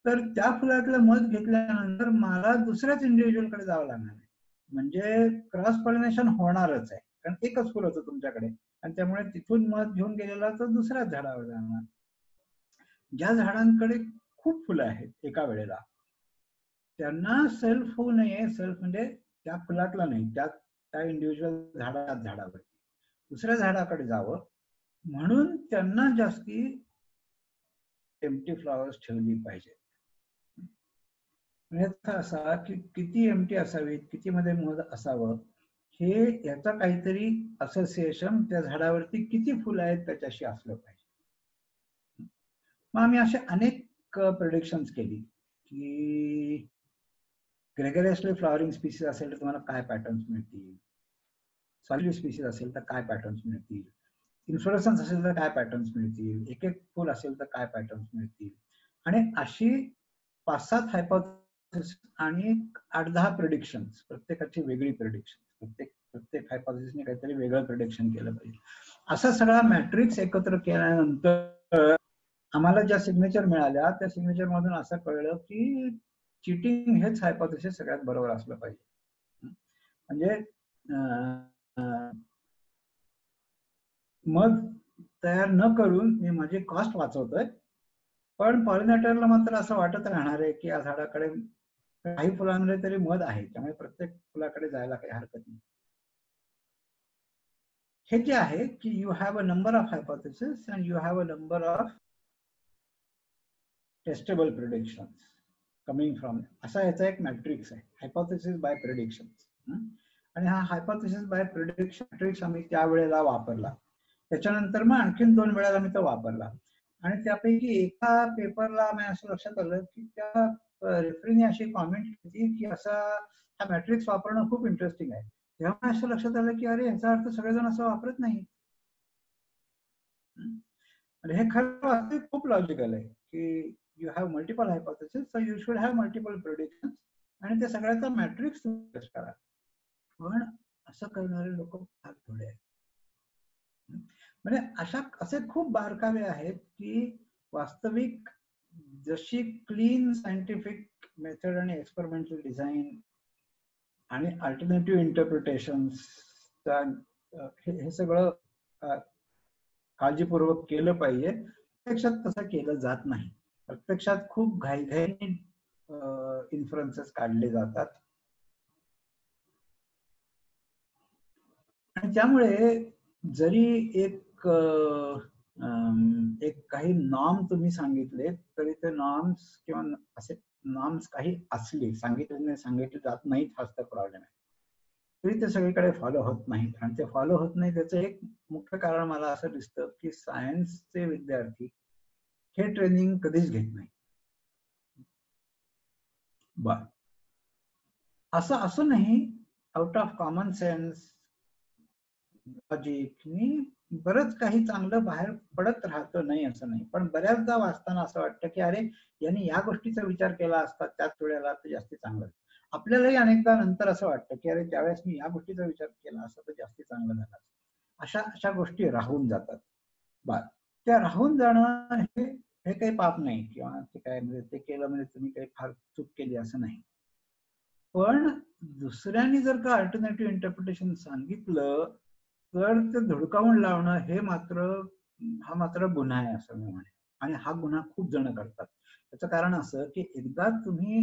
तर त्या फुलातलं मध घेतल्यानंतर मला दुसऱ्याच इंडिव्हिज्युअलकडे जावं लागणार आहे, म्हणजे क्रॉस पॉलिनेशन होणारच आहे, कारण एकच फुल होतं तुमच्याकडे आणि त्यामुळे तिथून मध घेऊन गेलेला तर दुसऱ्याच झाडावर जाणार. ज्या झाडांकडे खूप फुलं आहेत एका वेळेला, त्यांना सेल्फ होऊ नये. सेल्फ म्हणजे त्या फुलातला नाही, त्या इंडिव्हिज्युअल झाडावरती दुसऱ्या झाडाकडे जावं, म्हणून त्यांना जास्ती एम्प्टी फ्लॉवर्स ठेवली पाहिजे. म्हणजे असा की किती एम्प्टी असावीत, किती मध्ये मध असावं, हे याचा काहीतरी असोसिएशन त्या झाडावरती किती फुलं आहेत त्याच्याशी असलं पाहिजे. मग आम्ही असे अनेक प्रेडिक्शन्स केली की ग्रेगरियसली फ्लॉवरिंग स्पीसीज असेल तर तुम्हाला काय पॅटर्न्स मिळतील, सॉलिड स्पीसीज असेल तर काय पॅटर्न्स मिळतील, इन्फ्लोरेसन्स असेल तर काय पॅटर्न्स मिळतील, एक एक फुल असेल तर काय पॅटर्न्स मिळतील. आणि अशी 5-7 हायपोथेसिस आणि 8-10 प्रिडिक्शन्स, प्रत्येकाची वेगळी प्रिडिक्शन, प्रत्येक हायपोथेसिसने काहीतरी वेगळं प्रिडिक्शन केलं पाहिजे. असा सगळा मॅट्रिक्स एकत्र केल्यानंतर आम्हाला ज्या सिग्नेचर मिळाल्या त्या सिग्नेचर मधून असं कळलं की चिटिंग हेच हायपोथेसिस सगळ्यात बरोबर असलं पाहिजे. म्हणजे मध तयार न करून मी माझी कॉस्ट वाचवतोय, पण पॉलिनेटरला मात्र असं वाटत राहणार आहे की या झाडाकडे काही फुलांमध्ये तरी मध आहे, त्यामुळे प्रत्येक फुलाकडे जायला काही हरकत नाही. हे जे आहे की you have a number of hypothesis and you have a number of testable predictions coming from, असा याचा एक मॅट्रिक्स आहे, हायपोथेसिस बाय प्रिडिक्शन्स. आणि हा हायपोथेसिस बाय प्रिडिक्शन मॅट्रिक्स आम्ही त्यावेळेला वापरला. त्याच्यानंतर मग आणखीन 2 वेळा आम्ही तो वापरला. आणि त्यापैकी एका पेपरला आम्ही असं लक्षात आलं की त्या रेफरीने अशी कॉमेंट केली की असा हा मॅट्रिक्स वापरणं खूप इंटरेस्टिंग आहे. तेव्हा असं लक्षात आलं की अरे याचा अर्थ सगळेजण असं वापरत नाही. आणि हे खरं खूप लॉजिकल आहे की you have multiple hypothesis, so you should have multiple predictions, आणि त्या सगळ्याचा मॅट्रिक्स टेस्ट करा. पण असं करणारे लोक फार थोडे आहेत. म्हणजे असे खूप बारकावे आहेत की वास्तविक जशी क्लीन सायंटिफिक मेथड आणि एक्सपेरिमेंटल डिझाईन आणि अल्टरनेटिव्ह इंटरप्रिटेशन्स हे सगळं काळजीपूर्वक केलं पाहिजे, प्रत्यक्षात तसं केलं जात नाही. प्रत्यक्षात खूप घाईघाईने इन्फ्लुएन्सेस काढले जातात, आणि त्यामुळे जरी एक काही नॉर्म तुम्ही सांगितले तरी ते नॉर्म्स किंवा असे नॉर्म्स काही असले सांगितले जात नाहीत, हाच तर प्रॉब्लेम आहे. तरी ते सगळीकडे फॉलो होत नाहीत, आणि ते फॉलो होत नाही त्याचं एक मुख्य कारण मला असं दिसतं की सायन्सचे विद्यार्थी हे ट्रेनिंग कधीच घेत नाही. बर, असं नाही, आउट ऑफ कॉमन सेन्स लॉजिकनी बरंच काही चांगलं बाहेर पडत राहतं, नाही असं नाही, पण बऱ्याचदा वाचताना असं वाटतं की अरे यांनी या गोष्टीचा विचार केला असता त्याच वेळेला तर जास्ती चांगलं. आपल्यालाही अनेकदा नंतर असं वाटतं की अरे त्यावेळेस मी या गोष्टीचा विचार केला असता तर जास्ती चांगलं झालं. अशा गोष्टी राहून जातात. बर, त्या राहून जाणं हे काही पाप नाही, किंवा ते काय म्हणजे ते केलं म्हणजे तुम्ही काही फार चूक केली असं नाही. पण दुसऱ्यांनी जर का अल्टरनेटिव्ह इंटरप्रिटेशन सांगितलं तर ते धुडकावून लावणं हा मात्र गुन्हा आहे असं मी म्हणेन. आणि हा गुन्हा खूप जण करतात. त्याचं कारण असं की एकदा तुम्ही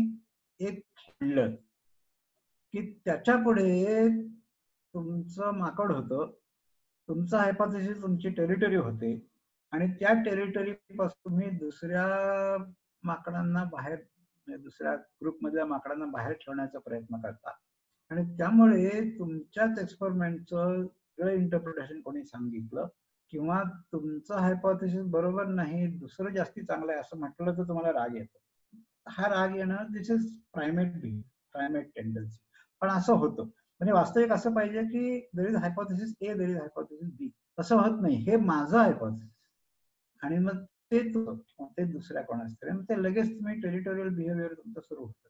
एक खेळलं की त्याच्या पुढे तुमचं माकड होतं, तुमचं हायपोथेसिस तुमची टेरिटरी होते, आणि त्या टेरिटरी पासून तुम्ही दुसऱ्या माकडांना बाहेर, दुसऱ्या ग्रुपमधल्या माकडांना बाहेर ठेवण्याचा प्रयत्न करता. आणि त्यामुळे तुमच्याच एक्सपेरिमेंटचं इंटरप्रिटेशन कोणी सांगितलं किंवा तुमचं हायपोथेसिस बरोबर नाही, दुसरं जास्ती चांगलं आहे असं म्हटलं तर तुम्हाला राग येतो. हा राग येणं दिस इज प्रायमेट टेंडन्सी. पण असं होतं, म्हणजे वास्तविक असं पाहिजे की there is hypothesis A, there is hypothesis B. तसं होत नाही, हे माझं हायपोथेसिस आणि मग ते दुसऱ्या कोणाच तरी, ते लगेच तुम्ही टेरिटोरियल बिहेवियर तुमचं सुरू होतं.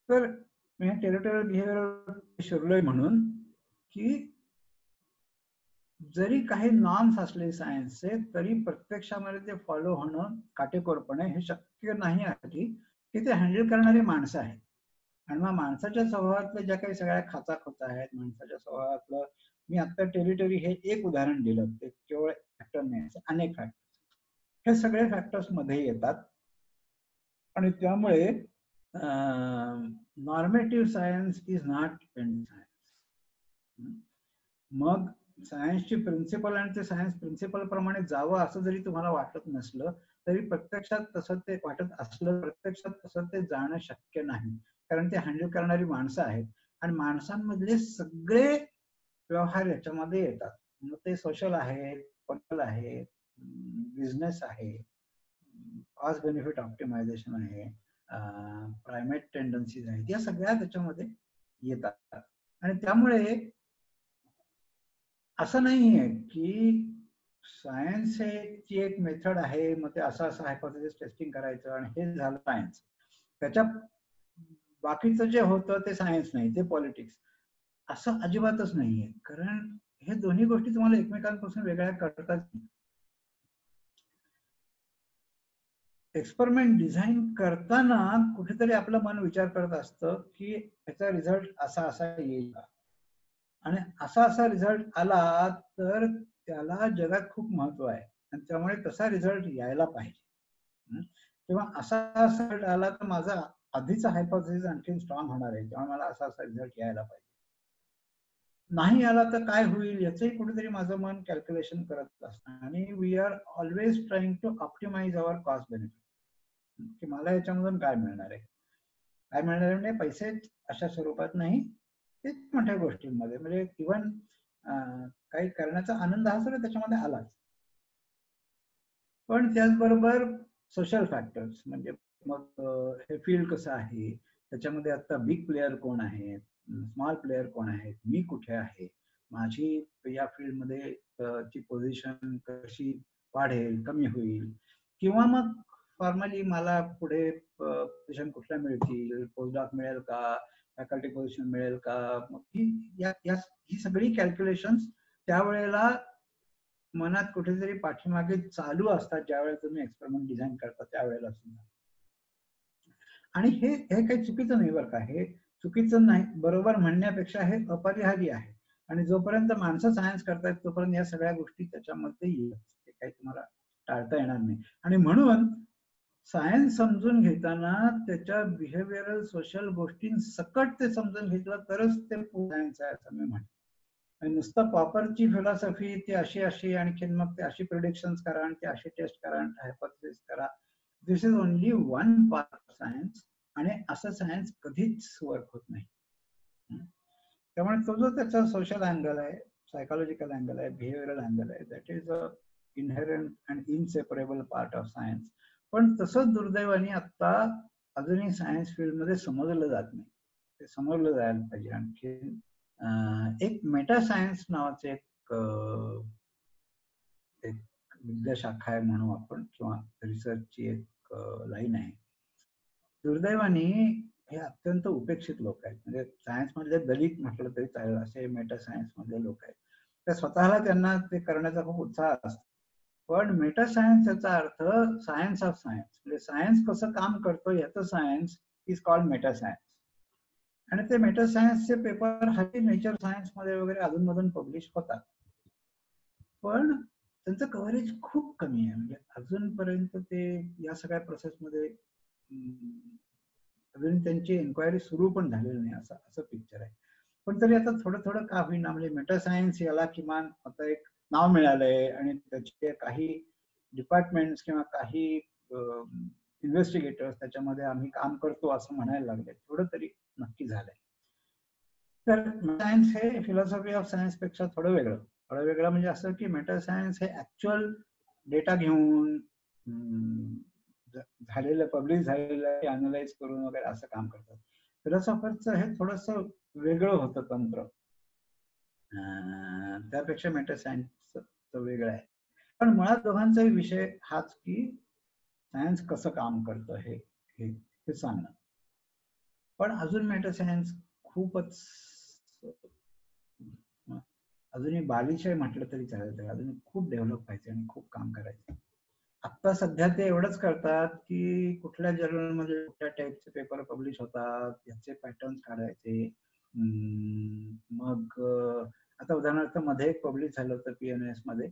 तर मी टेरिटोरियल बिहेवियर शिरलोय म्हणून की जरी काही नॉर्म्स असले सायन्सचे तरी प्रत्यक्षामध्ये ते फॉलो होणं काटेकोरपणे हे शक्य नाही आहे की ते हँडल करणारी माणसं आहेत. आणि मग माणसाच्या स्वभावातल्या ज्या काही सगळ्या खाचाखोचा आहेत, माणसाच्या स्वभावातलं मी आता टेरिटरी हे एक उदाहरण दिलं, ते केवळ फॅक्टर नाही, अनेक फॅक्टर, हे सगळे फॅक्टर्स मध्ये येतात. आणि त्यामुळे नॉर्मेटिव्ह science is not end science. मग सायन्सची प्रिन्सिपल आणि ते सायन्स प्रिन्सिपल प्रमाणे जावं असं जरी तुम्हाला वाटत नसलं तरी प्रत्यक्षात तसं ते वाटत असलं, प्रत्यक्षात तसं ते जाणं शक्य नाही, कारण ते हँडल करणारी माणसं आहेत आणि माणसांमधले सगळे व्यवहार याच्यामध्ये येतात. मग ते सोशल आहेत, पॉलिटिकल आहेत, बिझनेस आहे, कॉस्ट बेनिफिट ऑप्टिमायझेशन आहे, प्रायमेट टेंडन्सीज आहेत, या सगळ्या त्याच्यामध्ये येतात. आणि त्यामुळे असं नाहीये की सायन्स हे एक मेथड आहे, मग ते असं हायपोथेसिस टेस्टिंग करायचं आणि हे झालं सायन्स. त्याच्या बाकीचं जे होतं ते सायन्स नाही, ते पॉलिटिक्स. असं अजिबातच नाहीये, कारण हे दोन्ही गोष्टी तुम्हाला एकमेकांपासून वेगळ्या करतात. एक्सपेरिमेंट डिझाईन करताना कुठेतरी आपलं मन विचार करत असतं की याचा रिझल्ट असा येईल का, आणि असा रिझल्ट आला तर त्याला जगात खूप महत्व आहे आणि त्यामुळे तसा रिझल्ट यायला पाहिजे. किंवा असा रिझल्ट आला तर माझा आधीचा हायपोथेसिस आणखी स्ट्रॉंग होणार आहे, त्यामुळे मला असा रिझल्ट यायला पाहिजे. नाही आला तर काय होईल याचंही कुठेतरी माझं मन कॅल्क्युलेशन करत असतं. आणि we are always trying to optimise our cost benefit, की मला याच्यामधून काय मिळणार आहे, काय मिळणार म्हणजे पैसे अशा स्वरूपात नाही, ते मोठ्या गोष्टींमध्ये, म्हणजे इव्हन काही करण्याचा आनंद हा सुद्धा त्याच्यामध्ये आलाच. पण त्याचबरोबर सोशल फॅक्टर्स, म्हणजे मग हे फील्ड कसं आहे, त्याच्यामध्ये आता बिग प्लेयर कोण आहेत, स्मॉल प्लेयर कोण आहेत, मी कुठे आहे, माझी या फील्डमध्ये ची पोझिशन कशी वाढेल, कमी होईल, किंवा मग फॉर्मली मला पुढे पोझिशन कुठल्या मिळतील, पोस्टडॉक मिळेल का, फॅकल्टी पोझिशन मिळेल का, मग ही सगळी कॅल्क्युलेशन्स त्यावेळेला मनात कुठेतरी पाठीमागे चालू असतात ज्यावेळेला तुम्ही एक्सपेरिमेंट डिझाईन करता त्यावेळेला सुद्धा. आणि हे काही चुकीचं नाही बरं का, हे चुकीचं नाही, बरोबर म्हणण्यापेक्षा हे अपरिहार्य आहे. आणि जोपर्यंत माणसं सायन्स करतायत तोपर्यंत या सगळ्या गोष्टी त्याच्यामध्ये येईल, ते काही तुम्हाला टाळता येणार नाही. आणि म्हणून सायन्स समजून घेताना त्याच्या बिहेवियरल सोशल गोष्टींसकट ते समजून घेतलं तरच ते सायन्स आहे असं मी म्हणतो. नुसतं पॉपरची फिलॉसॉफी ती अशी आणखीन मग ते अशी प्रिडिक्शन्स करा आणि ते अशी टेस्ट करा आणि हायपोथेसिस करा, this is only one part of science. आणि असं सायन्स कधीच वर्क होत नाही. त्यामुळे तो जो त्याचा सोशल अँगल आहे, सायकोलॉजिकल अँगल आहे, बिहेवियरल अँगल आहे, that is a inherent and inseparable part of science. पण तसं दुर्दैवाने आता अजूनही सायन्स फील्डमध्ये समजलं जात नाही, ते समजलं जायला पाहिजे. आणखी एक मेटा सायन्स नावाचे एक विद्याशाखा आहे म्हणू आपण, किंवा रिसर्चची एक लाईन आहे. दुर्दैवाने हे अत्यंत उपेक्षित लोक आहेत, म्हणजे सायन्स मधले दलित म्हटलं तरी चालेल असे मेटा सायन्स मधले लोक आहेत. तर स्वतःला त्यांना ते करण्याचा खूप उत्साह असतो. पण मेटा सायन्स याचा अर्थ सायन्स ऑफ सायन्स, म्हणजे सायन्स कसं काम करतो याचं science is called Meta science. आणि ते मेटा सायन्सचे पेपर हल्ली नेचर सायन्स मध्ये वगैरे अधूनमधून पब्लिश होतात, पण त्यांचं कव्हरेज खूप कमी आहे. म्हणजे अजूनपर्यंत ते या सगळ्या प्रोसेसमध्ये अजून त्यांची एन्क्वायरी सुरू पण झालेली नाही, असं पिक्चर आहे. पण तरी आता थोडं थोडं का होईना, म्हणजे मेटा सायन्स याला किमान आता एक नाव मिळालंय आणि त्याचे काही डिपार्टमेंट्स किंवा काही इन्व्हेस्टिगेटर्स त्याच्यामध्ये आम्ही काम करतो असं म्हणायला लागले, थोडं तरी नक्की झालंय. तर सायन्स हे फिलॉसॉफी ऑफ सायन्स पेक्षा थोडं वेगळं म्हणजे असं की मेटा सायन्स हे ऍक्च्युअल डेटा घेऊन झालेलं, पब्लिश झालेलं अनालाइज करून वगैरे असं काम करतात. फिलॉसॉफरचं हे थोडस वेगळं होतं तंत्र, त्यापेक्षा मेटा सायन्स वेगळं आहे. पण मुळात दोघांचाही विषय हाच की सायन्स कसं काम करतं हे सांगणं. पण अजून मेटा सायन्स खूपच अजूनही बालिश आहे म्हटलं तरी चालेल, तर अजून खूप डेव्हलप व्हायचं आणि खूप काम करायचं. आता सध्या ते एवढंच करतात की कुठल्या जर्नलमध्ये कुठल्या टाईपचे पेपर पब्लिश होतात याचे पॅटर्न्स काढायचे, मग आता उदाहरणार्थ मध्ये एक पब्लिश झालं होतं PNAS मध्ये,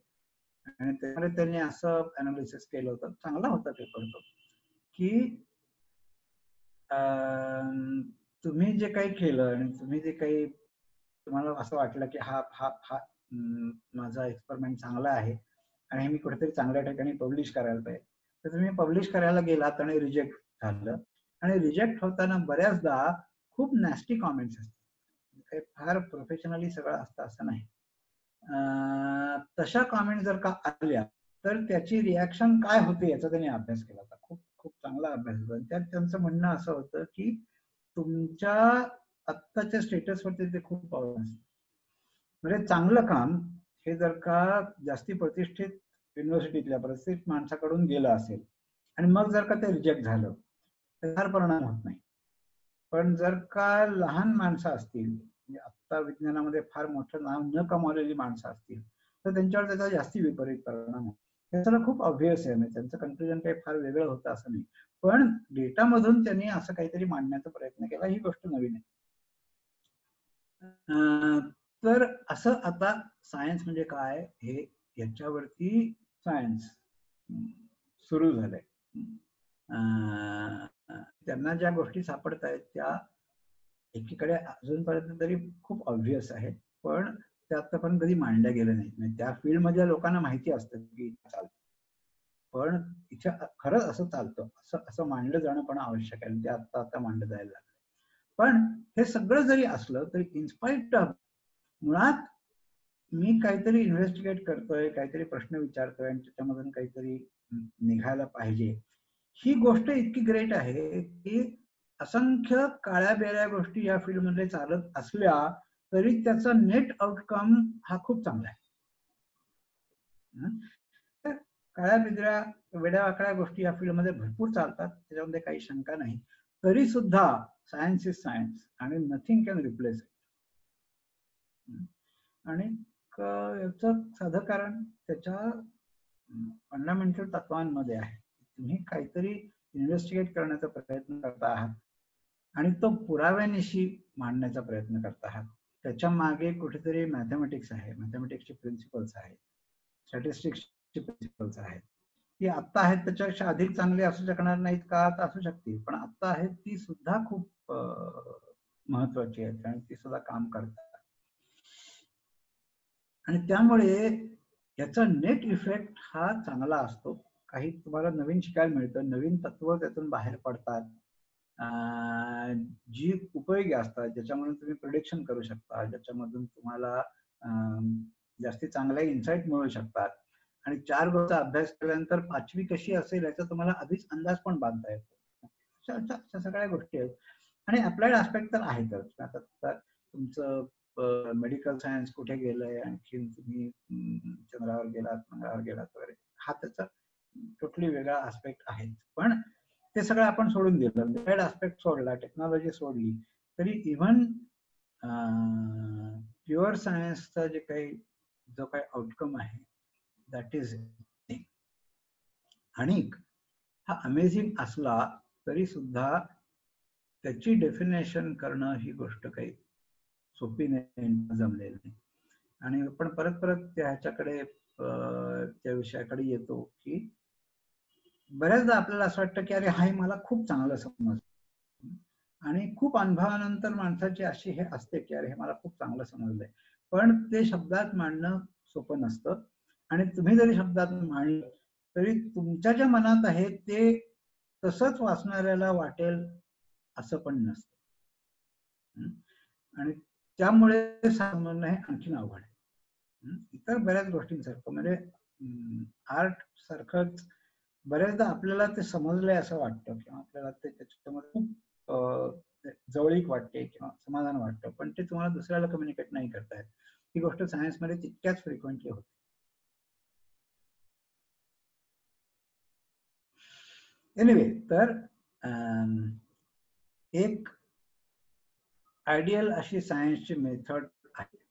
आणि त्यामध्ये त्यांनी असं अनालिसिस केलं होतं, चांगला होता पेपर तो, की तुम्ही जे काही केलं आणि तुम्ही जे काही तुम्हाला असं वाटलं की हा हा हा माझा एक्सपेरिमेंट चांगला आहे आणि मी कुठेतरी चांगल्या ठिकाणी पब्लिश करायला पाहिजे, तर तुम्ही पब्लिश करायला गेलात आणि रिजेक्ट झालं, आणि रिजेक्ट होताना बऱ्याचदा खूप नॅस्टी कॉमेंट्स असतात, काही फार प्रोफेशनली सगळं असतं असं नाही. तशा कॉमेंट जर का आल्या तर त्याची रिॲक्शन काय होते याचा त्यांनी अभ्यास केला होता, खूप खूप चांगला अभ्यास होता. त्यात त्यांचं म्हणणं असं होतं की तुमच्या आत्ताच्या स्टेटसवरती ते खूप अवलंबून असतं. म्हणजे चांगलं काम हे जर का जास्ती प्रतिष्ठित युनिव्हर्सिटीतल्या प्रतिष्ठित माणसाकडून गेलं असेल आणि मग जर का ते रिजेक्ट झालं तर फार परिणाम होत नाही. पण जर का लहान माणसं असतील, म्हणजे आत्ता विज्ञानामध्ये फार मोठं नाव न कमावलेली माणसं असतील, तर त्यांच्यावर त्याचा जास्ती विपरीत परिणाम होतो. हे सगळं खूप ऑब्व्हियस आहे, म्हणजे त्यांचं कन्क्लुजन काही फार वेगळं होतं असं नाही, पण डेटामधून त्यांनी असं काहीतरी मांडण्याचा प्रयत्न केला, ही गोष्ट नवीन आहे. तर असं आता सायन्स म्हणजे काय हे याच्यावरती सायन्स सुरू झालंय. त्यांना ज्या गोष्टी सापडत आहेत त्या एकीकडे अजूनपर्यंत तरी खूप ऑब्व्हियस आहे, पण ते आतापर्यंत कधी मांडल्या गेलं नाही. त्या फील्डमधल्या लोकांना माहिती असतं की चालतं, पण इथे खरंच असं चालतं असं असं मांडलं जाणं पण आवश्यक आहे. ते आता आता मांडलं जायला लागलं. पण हे सगळं जरी असलं तरी इन्स्पाइट ऑफ मुळात मी काहीतरी इन्व्हेस्टिगेट करतोय, काहीतरी प्रश्न विचारतोय आणि त्याच्यामधून काहीतरी निघायला पाहिजे, ही गोष्ट इतकी ग्रेट आहे की असंख्य काळ्या बेऱ्या गोष्टी या फील्डमध्ये चालत असल्या तरी त्याचा नेट आउटकम हा खूप चांगला आहे. काळ्या बिद्र्या वेड्या वाकड्या गोष्टी या फील्डमध्ये भरपूर चालतात, त्याच्यामध्ये काही शंका नाही, तरी सुद्धा सायन्स इज सायन्स आणि नथिंग कॅन रिप्लेस इट. आणि याचं साधं कारण त्याच्या फंडामेंटल तत्वांमध्ये आहे. तुम्ही काहीतरी इन्व्हेस्टिगेट करण्याचा प्रयत्न करता आहात आणि तो पुराव्यानिशी मांडण्याचा प्रयत्न करत आहात. त्याच्या मागे कुठेतरी मॅथमॅटिक्स आहे, मॅथमॅटिक्सचे प्रिन्सिपल्स आहेत, स्टॅटिस्टिक्सचे प्रिन्सिपल्स आहेत. ती आत्ता आहेत त्याच्यापेक्षा अधिक चांगली असू शकणार नाहीत का, तर असू शकतील, पण आत्ता आहेत ती सुद्धा खूप महत्वाची आहेत आणि ती सुद्धा काम करतात. आणि त्यामुळे याचा नेट इफेक्ट हा चांगला असतो. काही तुम्हाला नवीन शिकायला मिळतं, नवीन तत्व त्यातून बाहेर पडतात, जी उपयोगी असतात, ज्याच्यामधून तुम्ही प्रिडिक्शन करू शकता, ज्याच्यामधून तुम्हाला जास्ती चांगल्या इन्साइट मिळू शकतात. आणि 4 वर्षाचा अभ्यास केल्यानंतर 5वी कशी असेल याचा तुम्हाला आधीच अंदाज पण बांधता येतो. अशा सगळ्या गोष्टी आहेत. आणि अप्लाइड ॲस्पेक्ट तर आहेतच. आता तुमचं मेडिकल सायन्स कुठे गेलंय, आणखी तुम्ही चंद्रावर गेलात, मंगळावर गेलात वगैरे, हा त्याचा टोटली वेगळा ॲस्पेक्ट आहे. पण ते सगळं आपण सोडून दिलं, अप्लाइड ॲस्पेक्ट सोडला, टेक्नॉलॉजी सोडली, तरी इव्हन प्युअर सायन्सचा जे काही जो काही आउटकम आहे दॅट इज, आणि हा अमेझिंग असला तरी सुद्धा त्याची डेफिनेशन करणं ही गोष्ट काही सोपी नाही, जमलेली नाही. आणि आपण परत परत ह्याच्याकडे त्या विषयाकडे येतो की बऱ्याचदा आपल्याला असं वाटतं की अरे हाय मला खूप चांगलं समजलं, आणि खूप अनुभवानंतर माणसाची अशी हे असते की अरे हे मला खूप चांगलं समजलंय, पण ते शब्दात मांडणं सोपं नसतं. आणि तुम्ही जरी शब्दात मांडलं तरी तुमच्या ज्या मनात आहे ते तसंच वाचणाऱ्याला वाटेल असं पण नसतं. आणि त्यामुळे समजणं हे आणखीन अवघड आहे. इतर बऱ्याच गोष्टींसारखं म्हणजे आर्ट सारखंच बऱ्याचदा आपल्याला ते समजलंय असं वाटतं किंवा आपल्याला ते त्याच्यामध्ये खूप जवळीक वाटते किंवा समाधान वाटतं, पण ते तुम्हाला दुसऱ्याला कम्युनिकेट नाही करता येत. ही गोष्ट सायन्समध्ये तितक्याच फ्रिक्वेंटली होते. एनिवे, तर एक आयडियल अशी सायन्सची मेथड आहे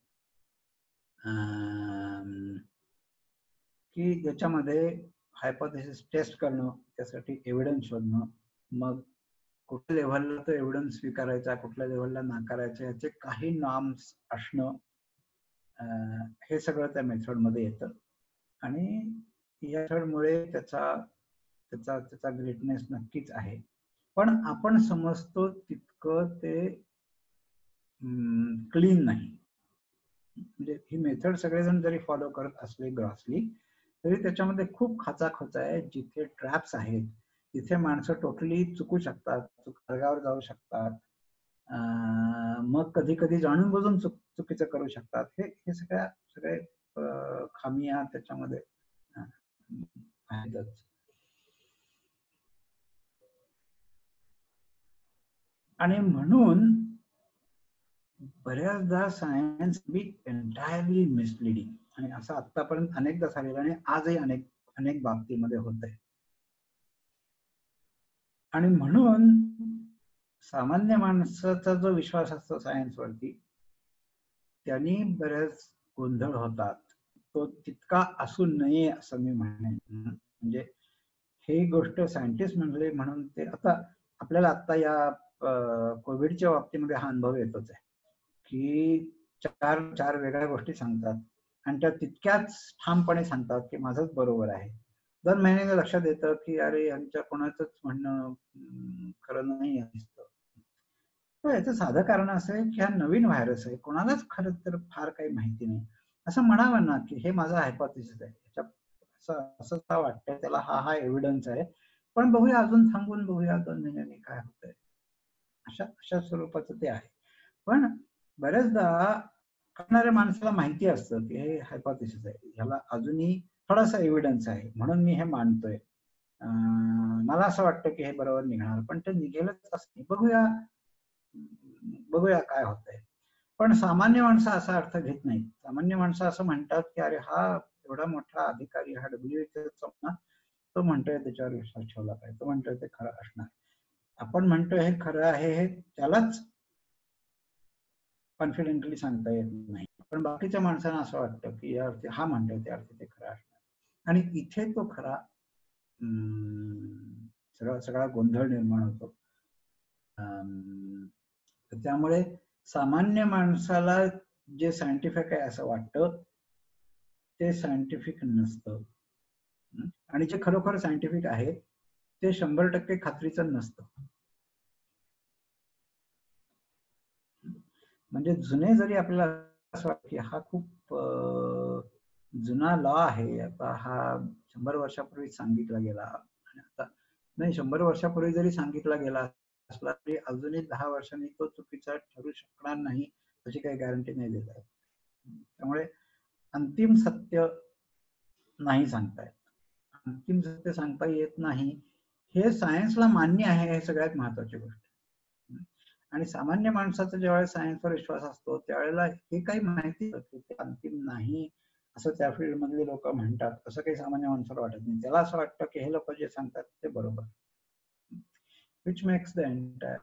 की ज्याच्यामध्ये हायपोथेसिस टेस्ट करणं, त्यासाठी एव्हिडन्स शोधणं, मग कुठल्या लेव्हलला तो एव्हिडन्स स्वीकारायचा, कुठल्या लेव्हलला नाकारायचा, याचे काही नॉर्म्स असणं हे सगळं त्या मेथडमध्ये येतं आणि या मेथडमुळे त्याचा ग्रेटनेस नक्कीच आहे. पण आपण समजतो तितकं ते क्लीन नाही. म्हणजे ही मेथड सगळेजण जरी फॉलो करत असले ग्रॉसली तरी त्याच्यामध्ये खूप खाचाखोचा आहे. जिथे ट्रॅप्स आहेत तिथे माणसं टोटली चुकू शकतात, मार्गावर जाऊ शकतात, मग कधी कधी जाणून बुजून चुकीचं करू शकतात. हे सगळे खामिया त्याच्यामध्ये आहेतच. आणि म्हणून बऱ्याचदा सायन्स बी एंटायरली मिसलिडिंग, आणि असं आतापर्यंत अनेकदा झालेलं आणि आजही अनेक बाबतीमध्ये होत आहे. आणि म्हणून सामान्य माणसाचा जो विश्वास असतो सायन्सवरती त्यांनी बरेच गोंधळ होतात. तो तितका असू नये असं मी म्हणेन. म्हणजे ही गोष्ट सायंटिस्ट म्हणले म्हणून ते आपल्याला आता या कोविडच्या बाबतीमध्ये हा अनुभव येतोच आहे की चार वेगळ्या गोष्टी सांगतात आणि त्या तितक्याच ठामपणे सांगतात की माझंच बरोबर आहे. 2 महिन्याने लक्षात येतं की अरे यांच्या कोणाचंच म्हणणं खरं नाही दिसतं. तर याचं साधं कारण असं आहे की हा नवीन व्हायरस आहे, कोणालाच खरं तर फार काही माहिती नाही. असं म्हणावं ना की हे माझा हायपोथेसिस आहे, असं वाटतंय त्याला, हा एव्हिडन्स आहे, पण बघूया अजून थांबून बघूया 2 महिन्यांनी काय होतंय, अशा स्वरूपाचं ते आहे. पण बऱ्याचदा करणाऱ्या माणसाला माहिती असतं की हे हायपोथेसिस आहे, ह्याला अजूनही थोडासा एव्हिडन्स आहे म्हणून मी हे मानतोय, मला असं वाटतं की हे बरोबर निघणार, पण ते निघेलच असं नाही, बघूया काय होतंय. पण सामान्य माणसं असा अर्थ घेत नाहीत. सामान्य माणसं असं म्हणतात की अरे हा एवढा मोठा अधिकारी, हा WHO तो म्हणतोय त्याच्यावर विश्वास ठेवला पाहिजे, तो म्हणतोय ते खरं असणार, आपण म्हणतोय हे खरं आहे हे त्यालाच कॉन्फिडेंटली सांगता येत नाही. पण बाकीच्या माणसांना असं वाटतं की या अर्थी हा म्हणतोय त्या अर्थी ते खरं असणार, आणि इथे तो खरा सगळा गोंधळ निर्माण होतो. त्यामुळे सामान्य माणसाला जे सायंटिफिक आहे असं वाटतं ते सायंटिफिक नसतं, आणि जे खरोखर सायंटिफिक आहे ते 100% खात्रीचं नसतं. म्हणजे जुने जरी आपल्याला असं वाटतं की हा खूप जुना लॉ आहे, आता हा 100 वर्षापूर्वी सांगितला गेला, आणि आता नाही 100 वर्षापूर्वी जरी सांगितला गेला असला तरी अजूनही 10 वर्षांनी तो चुकीचा ठरू शकणार नाही अशी काही गॅरंटी नाही देत आहे. त्यामुळे अंतिम सत्य नाही सांगता येत, अंतिम सत्य सांगता येत नाही हे सायन्सला मान्य आहे, हे सगळ्यात महत्वाची गोष्ट. आणि सामान्य माणसाचा ज्यावेळेस सायन्सवर विश्वास असतो त्यावेळेला हे काही माहिती की ते अंतिम नाही असं त्या फील्ड मधले लोक म्हणतात, असं काही सामान्य माणसाला वाटत नाही. त्याला असं वाटतं की हे लोक जे सांगतात ते बरोबर, विच मेक्स द एंटायर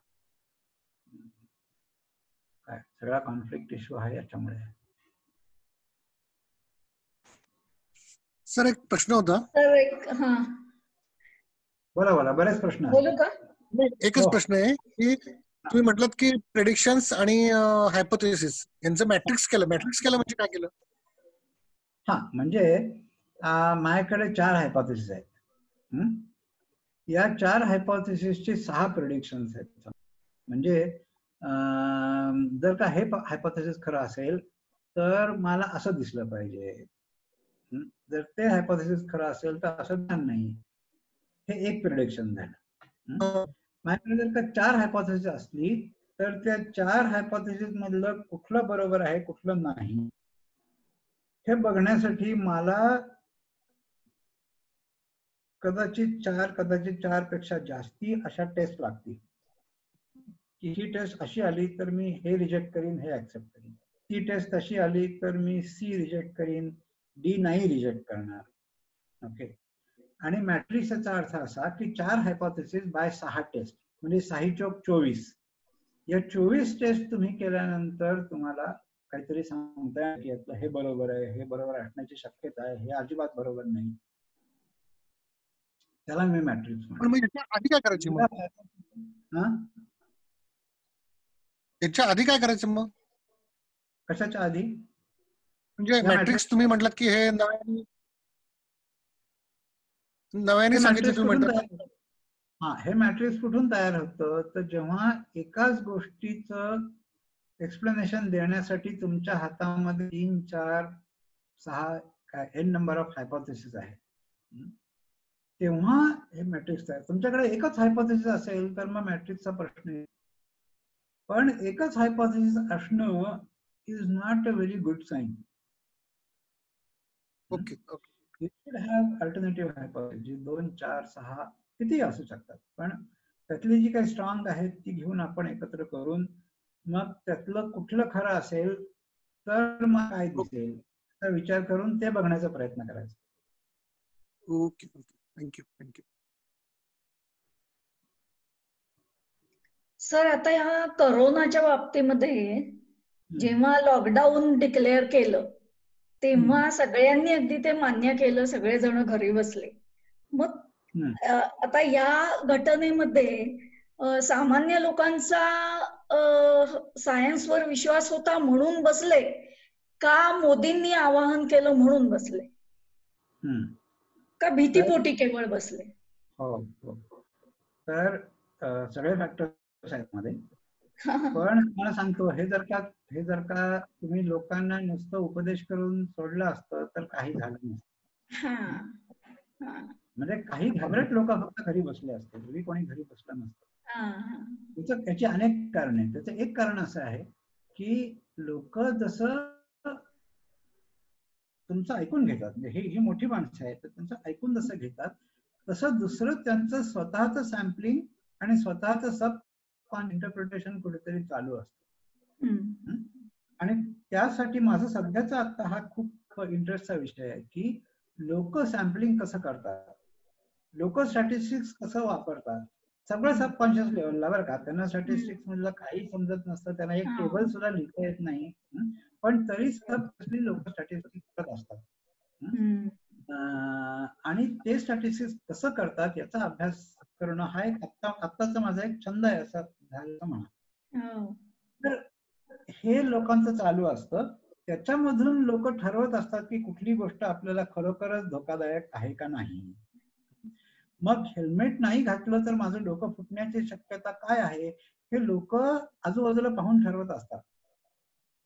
काय सगळा कॉन्फ्लिक्ट इश्यू आहे याच्यामुळे. सर एक प्रश्न होता. बोला बरेच प्रश्न बोलू का? एकच प्रश्न आहे की तुम्ही म्हटलात की प्रेडिक्शन्स आणि हायपोथेसिस यांचं मॅट्रिक्स केलं म्हणजे काय केलं? हा म्हणजे माझ्याकडे 4 हायपोथेसिस आहेत. या 4 हायपोथेसिसची 6 प्रेडिक्शन्स आहेत. म्हणजे जर का हे हायपोथेसिस खरं असेल तर मला असं दिसलं पाहिजे, जर ते हायपोथेसिस खरं असेल तर असं नाही, हे एक प्रेडिक्शन झालं. माझ्याकडे जर का 4 हायपोथेसिस असली तर त्या 4 हायपोथेसिस मधलं कुठलं बरोबर आहे कुठलं नाही हे बघण्यासाठी मला कदाचित 4 पेक्षा जास्ती अशा टेस्ट लागतील. की ही टेस्ट अशी आली तर मी हे रिजेक्ट करीन, हे ऍक्सेप्ट करीन, ती टेस्ट अशी आली तर मी सी रिजेक्ट करीन, डी नाही रिजेक्ट करणार. ओके, आणि मॅट्रिक्स याचा अर्थ असा की 4 हायपोथेसिस बाय 6 टेस्ट, म्हणजे 6 चौक 24. या 24 टेस्ट तुम्ही केल्यानंतर तुम्हाला काहीतरी सांगता येतं हे बरोबर आहे, हे बरोबर असण्याची शक्यता आहे, हे अजिबात बरोबर नाही, त्याला मी मॅट्रिक्स म्हणतो. पण याच्या आधी काय करायचं मग? याच्या आधी काय करायचं मग? कशाच्या आधी? म्हणजे मॅट्रिक्स तुम्ही म्हटलात की हे नव्याने सांगितले तुम्ही म्हणतात. हे मॅट्रिक्स कुठून तयार होतं, तर जेव्हा एकाच गोष्टीचं एक्सप्लेनेशन देण्यासाठी तुमच्या हातामध्ये 3, 4, 6 काय एन नंबर ऑफ हायपोथेसिस आहे, तेव्हा हे मॅट्रिक्स तयार. तुमच्याकडे एकच हायपोथेसिस असेल तर मग मॅट्रिक्सचा प्रश्न आहे. पण एकच हायपोथेसिस असणं is not a very good sign. Okay. You should have alternative hypothesis 2, 4, 6 कितीही असू शकतात, पण त्यातली जी काही स्ट्रॉंग आहेत ती घेऊन आपण एकत्र करून मग त्यातलं कुठलं खरं असेल तर मग काय दिसेल त्याचा विचार करून ते बघण्याचा प्रयत्न करायचा. Okay okay, thank you thank you. Sir, आता ह्या कोरोनाच्या बाबतीमध्ये जेव्हा लॉकडाऊन डिक्लेअर केलं तेव्हा सगळ्यांनी अगदी ते मान्य केलं, सगळेजण घरी बसले. मग आता या घटनेमध्ये सामान्य लोकांचा सायन्सवर विश्वास होता म्हणून बसले का मोदींनी आवाहन केलं म्हणून बसले, का भीतीपोटी केवळ बसले? हो हो, तर सगळे फॅक्टर्स आहेत मध्ये. पण मला सांगतो, हे जर का तुम्ही लोकांना नुसतं उपदेश करून सोडलं असतं तर काही झालं नसतं. म्हणजे काही घाबरट लोक फक्त घरी बसले असते, घरी कोणी घरी बसलं नसतं. त्याची अनेक कारण आहेत. त्याचं एक कारण असं आहे की लोक जसं तुमचं ऐकून घेतात, म्हणजे ही मोठी माणसं आहेत, तर त्यांचं ऐकून जसं घेतात तसं दुसरं त्यांचं स्वतःचं सॅम्पलिंग आणि स्वतःचं सब इंटरप्रिटेशन कुठेतरी चालू असतं. आणि त्यासाठी माझं सध्याचा आता हा खूप इंटरेस्टचा विषय आहे की लोक सॅम्पलिंग कसं करतात, लोक स्टॅटिस्टिक्स कसं वापरतात, सगळं सबकॉन्शियस लेवलला बरं का. त्यांना स्टॅटिस्टिक्स मधलं काही समजत नसतं, त्यांना एक टेबल सुद्धा लिहिता येत नाही, पण तरी सबकॉन्शियसली लोक स्टॅटिस्टिक्स करत असतात. आणि ते स्टॅटिस्टिक्स कसं करतात याचा अभ्यास करणं हा एक आत्ताचा माझा एक छंद आहे असं झालं म्हणा. तर हे लोकांचं चालू असतं, त्याच्यामधून लोक ठरवत असतात की कुठली गोष्ट आपल्याला खरोखरच धोकादायक आहे का नाही. मग हेल्मेट नाही घातलं तर माझं डोकं फुटण्याची शक्यता काय आहे हे लोक आजूबाजूला पाहून ठरवत असतात.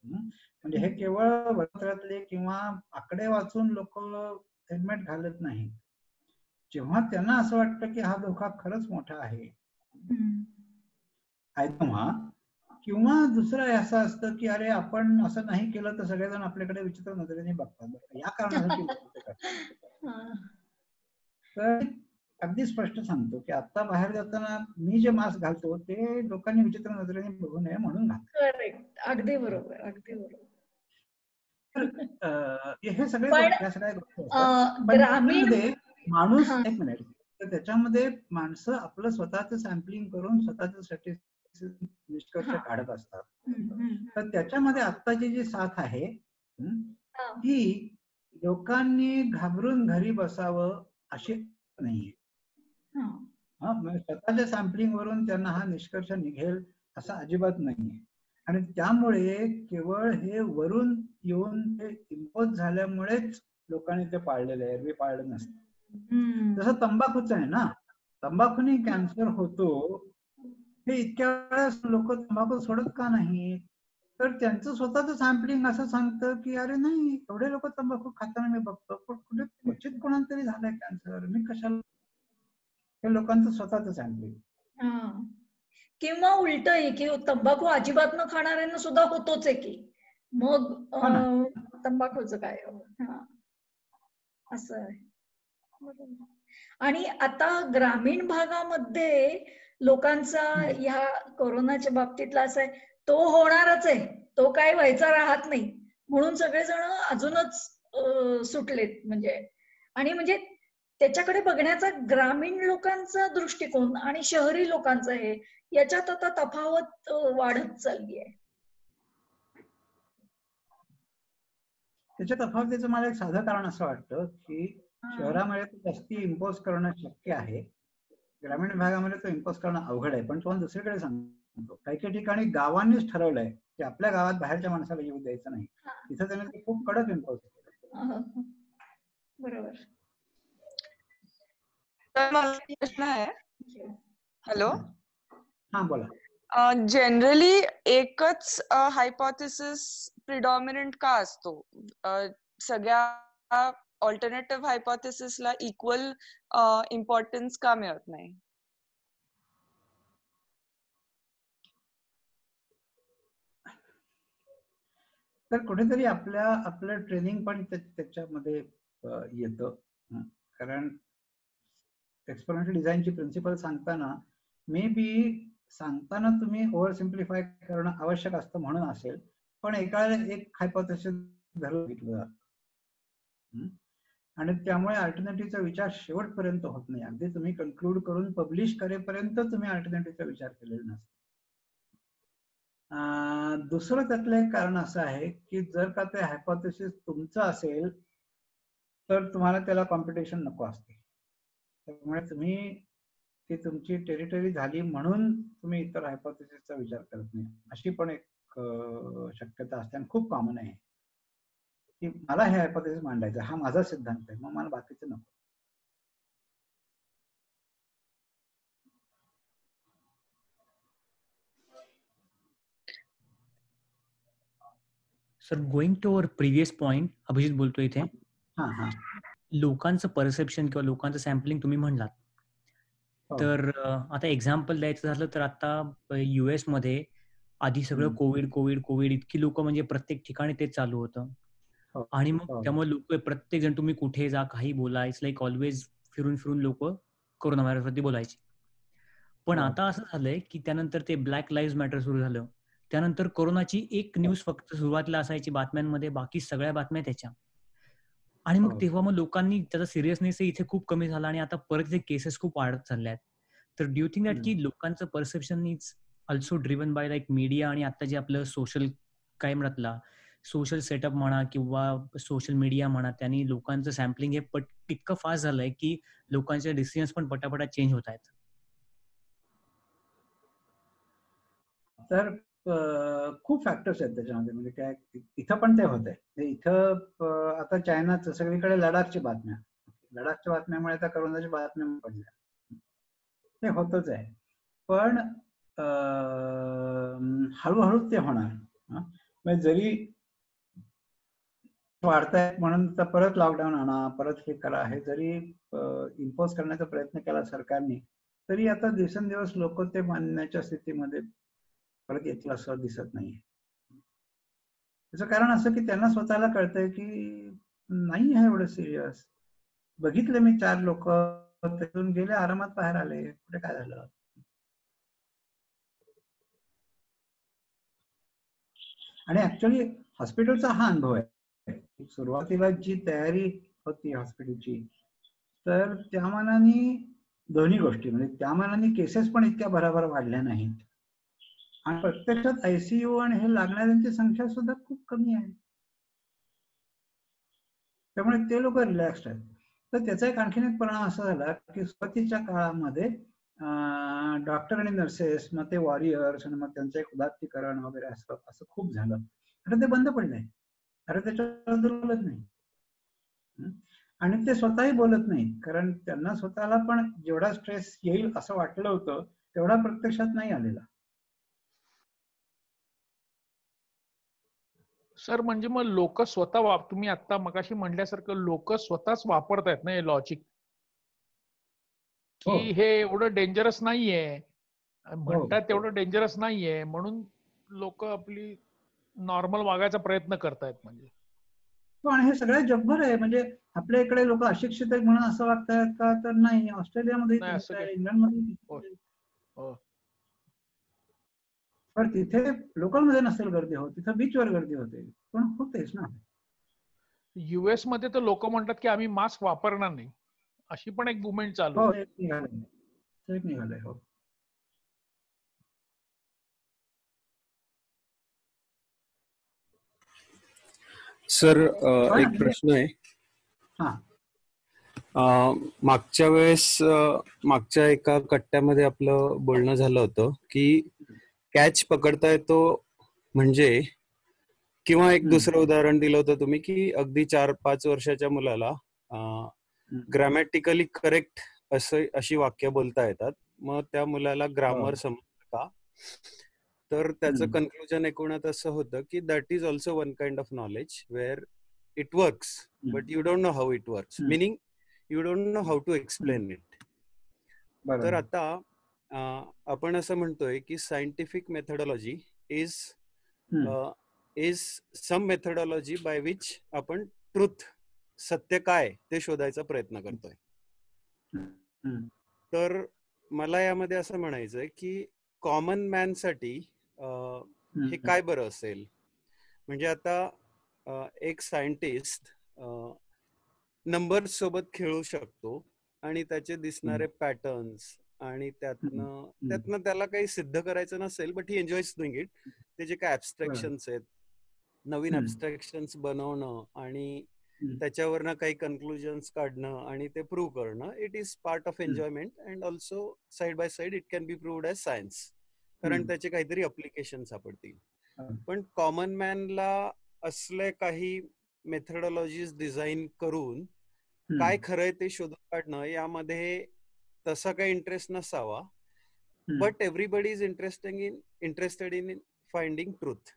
म्हणजे हे केवळ वर्तुळातले किंवा आकडे वाचून लोक हेल्मेट घालत नाही. जेव्हा त्यांना असं वाटतं की हा धोका खरंच मोठा आहे तेव्हा, किंवा दुसरं असं असतं की अरे आपण असं नाही केलं तर सगळेजण आपल्याकडे विचित्र नजरेने बघतात, या कारणासाठी तर अगदी स्पष्ट सांगतो की आता बाहेर जाताना मी जे मास्क घालतो ते लोकांनी विचित्र नजरेने बघू नये म्हणून घालतो. करेक्ट, अगदी बरोबर, अगदी बरोबर. हे सगळ्या गोष्टी माणूस एक मिनिट, तर त्याच्यामध्ये माणसं आपलं स्वतःच सॅम्पलिंग करून स्वतःच स्टॅटिस्टिक्स निष्कर्ष काढत असतात. तर त्याच्यामध्ये आत्ताची जी साथ आहे ती लोकांनी घाबरून घरी बसावं अशी नाहीये. म्हणजे स्वतःच्या सॅम्पलिंग वरून त्यांना हा निष्कर्ष निघेल असं अजिबात नाहीये. आणि त्यामुळे केवळ हे वरून येऊन ते इम्पोज झाल्यामुळेच लोकांनी ते पाळलेलं आहे, एरवी पाळलं नसतं. जसं तंबाखूच आहे ना, तंबाखूने कॅन्सर होतो हे इतक्या वेळेस लोक तंबाखू सोडत का नाही, तर त्यांचं स्वतःच सॅम्पलिंग असं सांगतं की अरे नाही, एवढे लोक तंबाखू खाताना मी बघतो, पण कुठे क्वचित कोणाला तरी झालंय कॅन्सर, मी कशाला. हे लोकांचं स्वतःच सॅम्पलिंग. किंवा उलट आहे की तंबाखू अजिबात न खाणाऱ्यांना सुद्धा होतोच आहे की मग तंबाखूचं काय असं आहे. आणि आता ग्रामीण भागामध्ये लोकांचा ह्या कोरोनाच्या बाबतीतला असं आहे, तो होणारच आहे, तो काय व्हायचा राहत नाही म्हणून सगळेजण अजूनच सुटलेत. आणि म्हणजे त्याच्याकडे बघण्याचा ग्रामीण लोकांचा दृष्टिकोन आणि शहरी लोकांचा हे याच्यात आता तफावत वाढत चालली आहे. त्याच्या तफावतीचं मला एक साधं कारण असं वाटतं की शहरामध्ये जास्ती इम्पोज करणं शक्य आहे ग्रामीण भागामध्ये तो इम्पोज करणं अवघड आहे. पण तुम्हाला दुसरीकडे सांगतो, काही काही ठिकाणी गावांनीच ठरवलंय की आपल्या गावात बाहेरच्या माणसाला येऊ द्यायचं नाही. तिथं त्यांनी ते खूप कडक इम्पोज केलं. बरोबर. तर मला एक प्रश्न आहे. हॅलो. हा बोला. जनरली एकच हायपोथेसिस प्रिडॉमिनंट का असतो? सगळ्या ऑल्टरनेटिव्ह हायपोथेसिसला इक्वल इम्पॉर्टन्स का मिळत नाही? तर कुठेतरी आपलं ट्रेनिंग पण त्याच्यामध्ये येतं. कारण एक्सपेरिमेंटल डिझाईनची प्रिन्सिपल सांगताना मे बी सांगताना तुम्ही ओव्हर सिम्प्लिफाय करणं आवश्यक असतं म्हणून असेल, पण एका एक हायपोथेसिस धरून घेतलं जातं आणि त्यामुळे अल्टरनेटिव्हचा विचार शेवटपर्यंत होत नाही. अगदी तुम्ही कन्क्लूड करून पब्लिश करेपर्यंत तुम्ही अल्टरनेटिव्हचा विचार केलेला नसतो. दुसरं त्यातलं एक कारण असं आहे की जर का ते हायपोथेसिस तुमचं असेल तर तुम्हाला त्याला कॉम्पिटिशन नको असते. त्यामुळे तुम्ही ती तुमची टेरिटरी झाली म्हणून तुम्ही इतर हायपोथेसिसचा विचार करत नाही, अशी पण एक शक्यता असते आणि खूप कॉमन आहे की मला हे हायपोथेसिस मांडायचं, हा माझा सिद्धांत आहे, मग मला बाकीचं नको. Sir, going to our previous point, Abhijit बोलतो इथे. लोकांचं परसेप्शन किंवा लोकांचं सॅम्पलिंग तुम्ही म्हणलात, तर आता एक्झाम्पल द्यायचं झालं तर आता US मध्ये आधी सगळं कोविड इतकी लोक म्हणजे प्रत्येक ठिकाणी ते चालू होतं आणि मग त्यामुळे लोक प्रत्येक जण तुम्ही कुठे जा काही बोला, इट्स लाईक ऑलवेज फिरून लोक कोरोना व्हायरस वरती बोलायचे. पण आता असं झालंय की त्यानंतर ते ब्लॅक लाईव्ह मॅटर सुरू झालं, त्यानंतर कोरोनाची एक न्यूज फक्त सुरुवातीला असायची बातम्यांमध्ये, बाकी सगळ्या बातम्या त्याच्या. आणि मग तेव्हा मग लोकांनी त्याचा सिरियसनेस इथे खूप कमी झाला आणि आता परत ते केसेस खूप वाढत चालल्या आहेत. तर डू यू थिंक दॅट की लोकांचं perception is also driven by like media आणि आता जे आपलं सोशल काय म्हणतला सोशल सेटअप म्हणा किंवा सोशल मीडिया म्हणा, त्यांनी लोकांचं सॅम्पलिंग हे इतकं फास्ट झालंय की लोकांचे डिसिजन्स पण पटापटा चेंज होत आहेत. तर खूप फॅक्टर्स आहेत त्याच्यामध्ये. म्हणजे काय इथं पण ते होत आहे. इथं आता चायनाचं सगळीकडे लडाखची बातम्यामुळे आता करोनाची बातम्या पडल्या, ते होतच आहे. पण हळूहळू ते होणार. म्हणजे जरी वाढतायत म्हणून तर परत लॉकडाऊन आणा, परत हे करा, हे जरी इम्पोज करण्याचा प्रयत्न केला सरकारने, तरी आता दिवसेंदिवस लोक ते मानण्याच्या स्थितीमध्ये परत येतील असं दिसत नाहीये. त्याचं कारण असं की त्यांना स्वतःला कळतंय की नाही आहे एवढं सिरियस. बघितलं मी 4 लोक त्यातून गेले, आरामात बाहेर आले, कुठे काय झालं. आणि ऍक्च्युअली हॉस्पिटलचा हा अनुभव आहे. सुरुवातीला जी तयारी होती हॉस्पिटलची, तर त्या मानाने दोन्ही गोष्टी म्हणजे त्या मानाने केसेस पण इतक्या भराभर वाढल्या नाहीत आणि प्रत्यक्षात ICU आणि हे लागणाऱ्यांची संख्या सुद्धा खूप कमी आहे. त्यामुळे ते लोक रिलॅक्स्ड आहेत. तर त्याचा एक आणखीन एक परिणाम असा झाला की सुरुवातीच्या काळामध्ये डॉक्टर आणि नर्सेस, मग ते वॉरियर्स आणि मग त्यांचं एक उदात्तीकरण वगैरे असं खूप झालं. आता ते बंद पडलंय. अरे त्याच्याबद्दल बोलत नाही आणि ते स्वतःही बोलत नाही, कारण त्यांना स्वतःला पण जेवढा स्ट्रेस येईल असं वाटलं होतं तेवढा प्रत्यक्षात नाही आलेला. सर म्हणजे मग लोक स्वतः तुम्ही आता मगाशी म्हटल्यासारखं लोक स्वतःच वापरतायत ना हे लॉजिक की हे एवढं डेंजरस नाहीये, म्हणतात तेवढं डेंजरस नाहीये, म्हणून लोक आपली नॉर्मल वागायचा प्रयत्न करतायत. म्हणजे पण हे सगळं जगभर आहे. म्हणजे आपल्या इकडे लोक अशिक्षित आहेत म्हणून असं वागतायत का? तर नाही. ऑस्ट्रेलियामध्ये, इंग्लंडमध्ये, पण तिथे लोकलमध्ये नसेल गर्दी होत, तिथं बीचवर गर्दी होते, पण होतेच ना. US मध्ये तर लोक म्हणतात की आम्ही मास्क वापरणार नाही, अशी पण एक मुवमेंट चालू आहे. निघालंय. हो. सर एक प्रश्न आहे. मागच्या वेळेस मागच्या एका कट्ट्यामध्ये आपलं बोलणं झालं होतं की कॅच पकडता येतो म्हणजे, किंवा एक दुसरं उदाहरण दिलं होतं तुम्ही की अगदी 4-5 वर्षाच्या मुलाला ग्रॅमॅटिकली करेक्ट अशी वाक्य बोलता येतात, मग त्या मुलाला ग्रामर समजतं का? तर त्याचं कन्क्लुजन एकूणात असं होतं की that is also one kind of knowledge where it works but you don't know how it works, meaning you don't know how to explain it. तर आता आपण असं म्हणतोय की scientific methodology is some methodology by which आपण truth, सत्य काय ते शोधायचा प्रयत्न करतोय. तर मला यामध्ये असं म्हणायचंय की कॉमन मॅन साठी हे काय बरं असेल. म्हणजे आता एक सायंटिस्ट नंबर्स सोबत खेळू शकतो आणि त्याचे दिसणारे पॅटर्न्स आणि त्यातनं त्याला काही सिद्ध करायचं नसेल, but he enjoys doing it. ते जे काय ऍब्स्ट्रॅक्शन्स आहेत, नवीन ऍब्स्ट्रॅक्शन्स बनवणं आणि त्याच्यावरनं काही कन्क्लुजन्स काढणं आणि ते प्रूव्ह करणं, it is part of enjoyment and also side by side it can be proved as science, कारण त्याचे काहीतरी अप्लिकेशन सापडतील. पण कॉमन मॅनला असले काही मेथडॉलॉजीज डिझाईन करून काय खरंय ते शोधून काढणं यामध्ये तसा काही इंटरेस्ट नसावा, but everybody is interested in finding truth.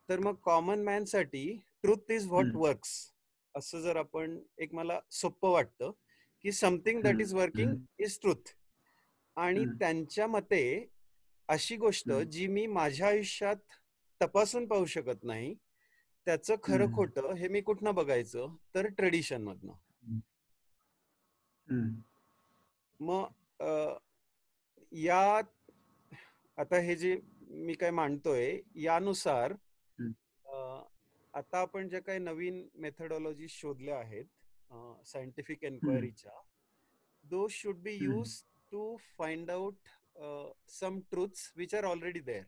तर मग कॉमन मॅन साठी ट्रूथ इज व्हॉट वर्क्स असं जर आपण, एक मला सोपं वाटतं की something that is working is truth. आणि त्यांच्या मते अशी गोष्ट जी मी माझ्या आयुष्यात तपासून पाहू शकत नाही, त्याचं खरं खोटं हे मी कुठनं बघायचं, तर ट्रेडिशन मधनं. मग आता हे जे मी काय मांडतोय यानुसार आता आपण ज्या काही नवीन मेथडॉलॉजी शोधल्या आहेत सायंटिफिक एन्क्वायरीच्या, those should be use to find out some truths which are already there,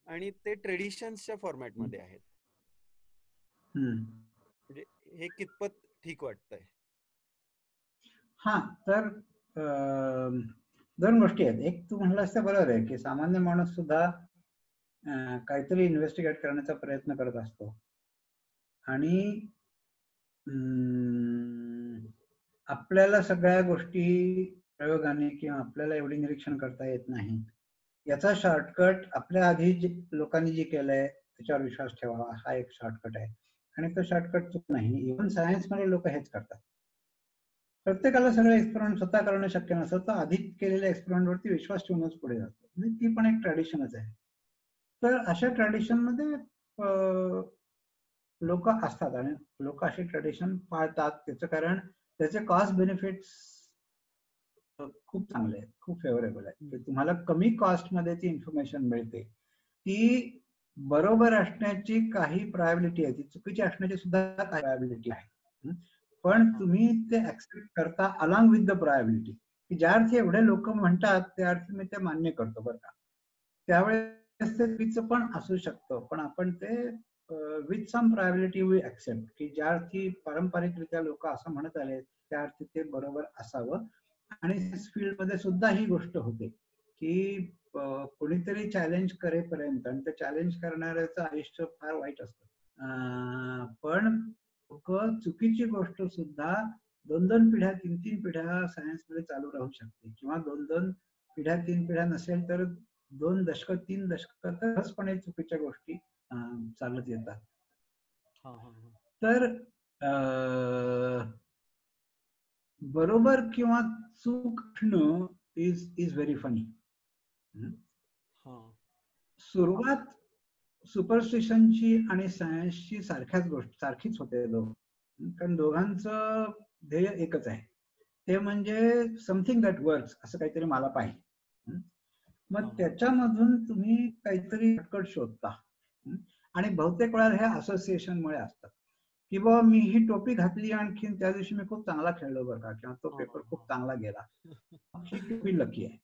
आणि ते ट्रेडिशन्सच्या फॉर्मॅटमध्ये आहेत. म्हणजे हे कितपत ठीक वाटतंय? हा, तर दोन गोष्टी आहेत. एक, तू म्हणलास ते बरोबर आहे की सामान्य माणूस सुद्धा काहीतरी इन्व्हेस्टिगेट करण्याचा प्रयत्न करत असतो आणि आपल्याला सगळ्या गोष्टी प्रयोगाने किंवा आपल्याला एवढी निरीक्षण करता येत नाही. याचा शॉर्टकट आपल्या आधी लोकांनी जे केलंय त्याच्यावर विश्वास ठेवावा, हा एक शॉर्टकट आहे. आणि तो शॉर्टकट चूक नाही. इव्हन सायन्स मध्ये लोक हेच करतात. प्रत्येकाला सगळे एक्सपेरिमेंट स्वतः करणं शक्य नसतं, तर आधी केलेल्या एक्सपेरिमेंट वरती विश्वास ठेवूनच पुढे जातो. म्हणजे ती पण एक ट्रॅडिशनच आहे. तर अशा ट्रॅडिशन मध्ये लोक असतात आणि लोक अशी ट्रॅडिशन पाळतात. त्याचं कारण त्याचे कॉस्ट बेनिफिट्स खूप चांगले आहेत, खूप फेवरेबल आहे. तुम्हाला कमी कॉस्ट मध्ये ती इन्फॉर्मेशन मिळते. ती बरोबर असण्याची काही प्रायोबिलिटी आहे, ती चुकीची असण्याची सुद्धा काही प्रायोबिलिटी आहे. पण तुम्ही ते ऍक्सेप्ट करता अलॉंग विथ द प्रायोबिलिटी, की ज्या अर्थी एवढे लोक म्हणतात त्या अर्थी मी ते मान्य करतो बरं का. त्यावेळेस ते चुकीचं पण असू शकतं, पण आपण ते विथ सम प्रायोबिलिटी वी ऍक्सेप्ट, की ज्या अर्थी पारंपरिकरित्या लोक असं म्हणत आले त्या अर्थी ते बरोबर असावं. आणि फील्ड मध्ये सुद्धा ही गोष्ट होते की कोणीतरी चॅलेंज करेपर्यंत, आणि ते चॅलेंज करणाऱ्याचं आयुष्य फार वाईट असतं, पण लोक चुकीची गोष्ट सुद्धा 2-2 पिढ्या 3-3 पिढ्या सायन्स मध्ये चालू राहू शकते, किंवा 2-2 पिढ्या 3 पिढ्या नसेल तर 2 दशक 3 दशक सहजपणे चुकीच्या गोष्टी चालत येतात. तर बरोबर किंवा चूक असणं इज व्हेरी फनी. सुरुवात सुपरस्टिशनची आणि सायन्सची सारखीच होते दोघं, कारण दोघांचं ध्येय एकच आहे, ते म्हणजे समथिंग दॅट वर्क्स, असं काहीतरी मला पाहिजे. मग त्याच्यामधून तुम्ही काहीतरी शॉर्टकट शोधता, आणि बहुतेक वेळा हे असोसिएशनमुळे असतात की बाबा मी ही टोपी घातली आणखी त्या दिवशी मी खूप चांगला खेळलो बरं का, किंवा तो पेपर खूप चांगला गेला, ही टोपी लकी आहे.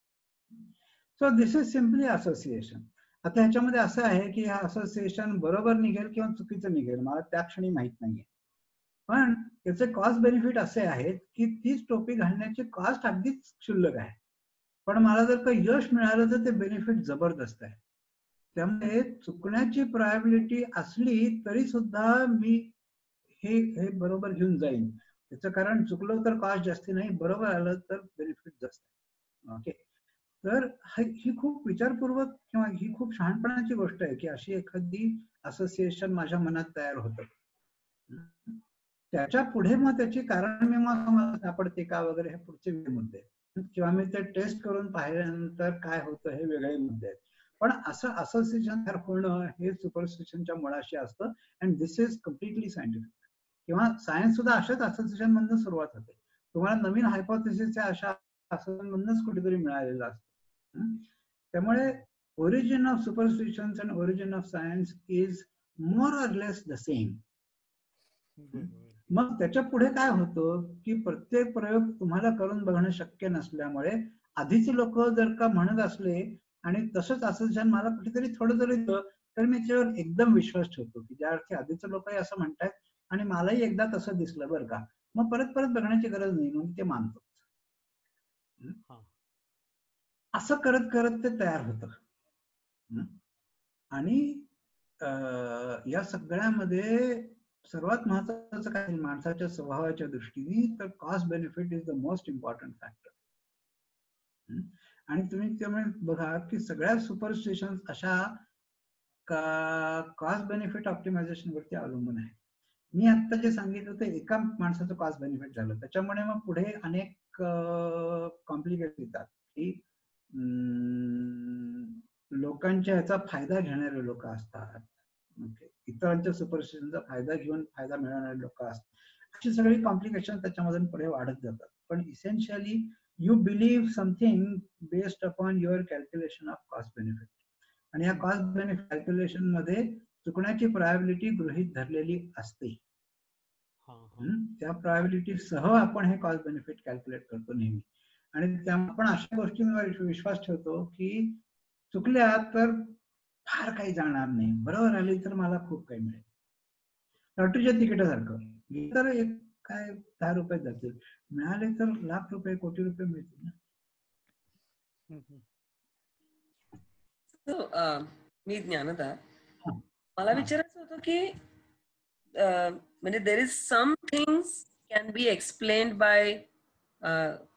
So this is simply association. आता ह्याच्यामध्ये असं आहे की हा असोसिएशन बरोबर निघेल किंवा चुकीचं निघेल मला त्या क्षणी माहित नाहीये, पण त्याचे कॉस्ट बेनिफिट असे आहेत की तीच टोपी घालण्याची कॉस्ट अगदीच क्षुल्लक आहे, पण मला जर का यश मिळालं तर ते बेनिफिट जबरदस्त आहे. त्यामुळे चुकण्याची प्रोबॅबिलिटी असली तरी सुद्धा मी हे बरोबर घेऊन जाईन. त्याचं कारण चुकलं तर कॉस्ट जास्ती नाही, बरोबर आलं तर बेनिफिट जास्त आहे. ओके, तर ही खूप विचारपूर्वक किंवा ही खूप शहाणपणाची गोष्ट आहे की अशी एखादी असोसिएशन माझ्या मनात तयार होतं. त्याच्या पुढे मग त्याची कारण मी मग सापडते का वगैरे हे पुढचे मुद्दे आहेत, किंवा मी ते टेस्ट करून पाहिल्यानंतर काय होतं हे वेगळे मुद्दे आहेत. पण असं असोसिएशन तयार होणं हे सुपरस्टिशनच्या मुळाशी असतं, and this is completely scientific. किंवा सायन्स सुद्धा अशाच असोसिएशन मधून सुरुवात होते. तुम्हाला नवीन हायपोथेसिस अशा असोसिएशन मधूनच कुठेतरी मिळालेलं असतं. त्यामुळे origin of superstitions and origin of science is more or less the same. मग त्याच्या पुढे काय होतं की प्रत्येक प्रयोग तुम्हाला करून बघणं शक्य नसल्यामुळे आधीचे लोक जर का म्हणत असले आणि तसंच असोसिएशन मला कुठेतरी थोडं जरी तर मी त्याच्यावर एकदम विश्वास ठेवतो की ज्या अर्थी आधीचे लोकही असं म्हणतात आणि मलाही एकदा तसं दिसलं बरं का, मग परत परत बघण्याची गरज नाही, मग ते मानतो. असं करत करत ते तयार होतं. आणि या सगळ्यामध्ये सर्वात महत्वाचं काय माणसाच्या स्वभावाच्या दृष्टीने तर cost benefit is the most important factor. आणि तुम्ही त्यामुळे बघा की सगळ्या सुपरस्टिशन अशा कॉस्ट बेनिफिट ऑप्टिमायझेशन वरती अवलंबून आहे. मी आता जे सांगितलं ते एका माणसाचं कॉस्ट बेनिफिट झालं, त्याच्यामुळे मग पुढे अनेक कॉम्प्लिकेट येतात की लोकांच्या ह्याचा फायदा घेणारे लोक असतात, इतरांच्या सुपरस्टिशनचा फायदा घेऊन फायदा मिळवणारे लोक असतात. अशी सगळी कॉम्प्लिकेशन त्याच्यामधून पुढे वाढत जातात. पण essentially you believe something based upon your calculation of cost benefit, आणि या कॉस्ट बेनिफिट कॅल्क्युलेशन मध्ये चुकण्याची प्रोबॅबिलिटी गृहीत धरलेली असते. त्या प्रोबॅबिलिटी सह आपण हे कॉस्ट बेनिफिट कॅल्क्युलेट करतो नेहमी. आणि त्यामुळे आपण अशा गोष्टींवर विश्वास ठेवतो की चुकल्या तर फार काही जाणार नाही, बरोबर आली तर मला खूप काही मिळेल. लॉटरीच्या तिकिटासारखं, तर एक काय 10 रुपये जातील, मिळाले तर लाख रुपये कोटी रुपये मिळतील ना. मी ज्ञानदा, मला विचारायचं होतं की म्हणजे there is some things can be explained by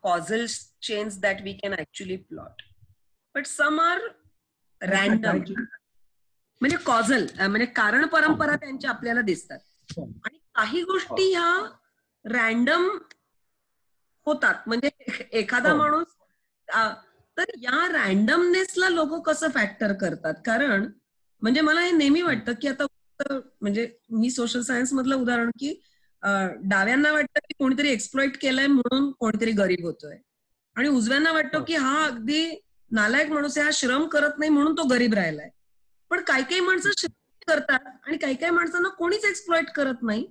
causal chains that we can actually plot, but some are random. म्हणजे कॉझल म्हणजे कारण परंपरा त्यांच्या आपल्याला दिसतात, आणि काही गोष्टी ह्या रॅन्डम होतात. म्हणजे एखादा माणूस, तर या रॅन्डमनेसला लोक कसं फॅक्टर करतात? कारण म्हणजे मला हे नेहमी वाटतं की आता म्हणजे मी सोशल सायन्स मधलं उदाहरण की डाव्यांना वाटतं की कोणीतरी एक्सप्लॉइट केलंय म्हणून कोणीतरी गरीब होतोय, आणि उजव्यांना वाटतं की हा अगदी नालायक माणूस आहे, हा श्रम करत नाही म्हणून तो गरीब राहिलाय. पण काही काही माणसं श्रम करतात आणि काही काही माणसांना कोणीच एक्सप्लॉइट करत नाही,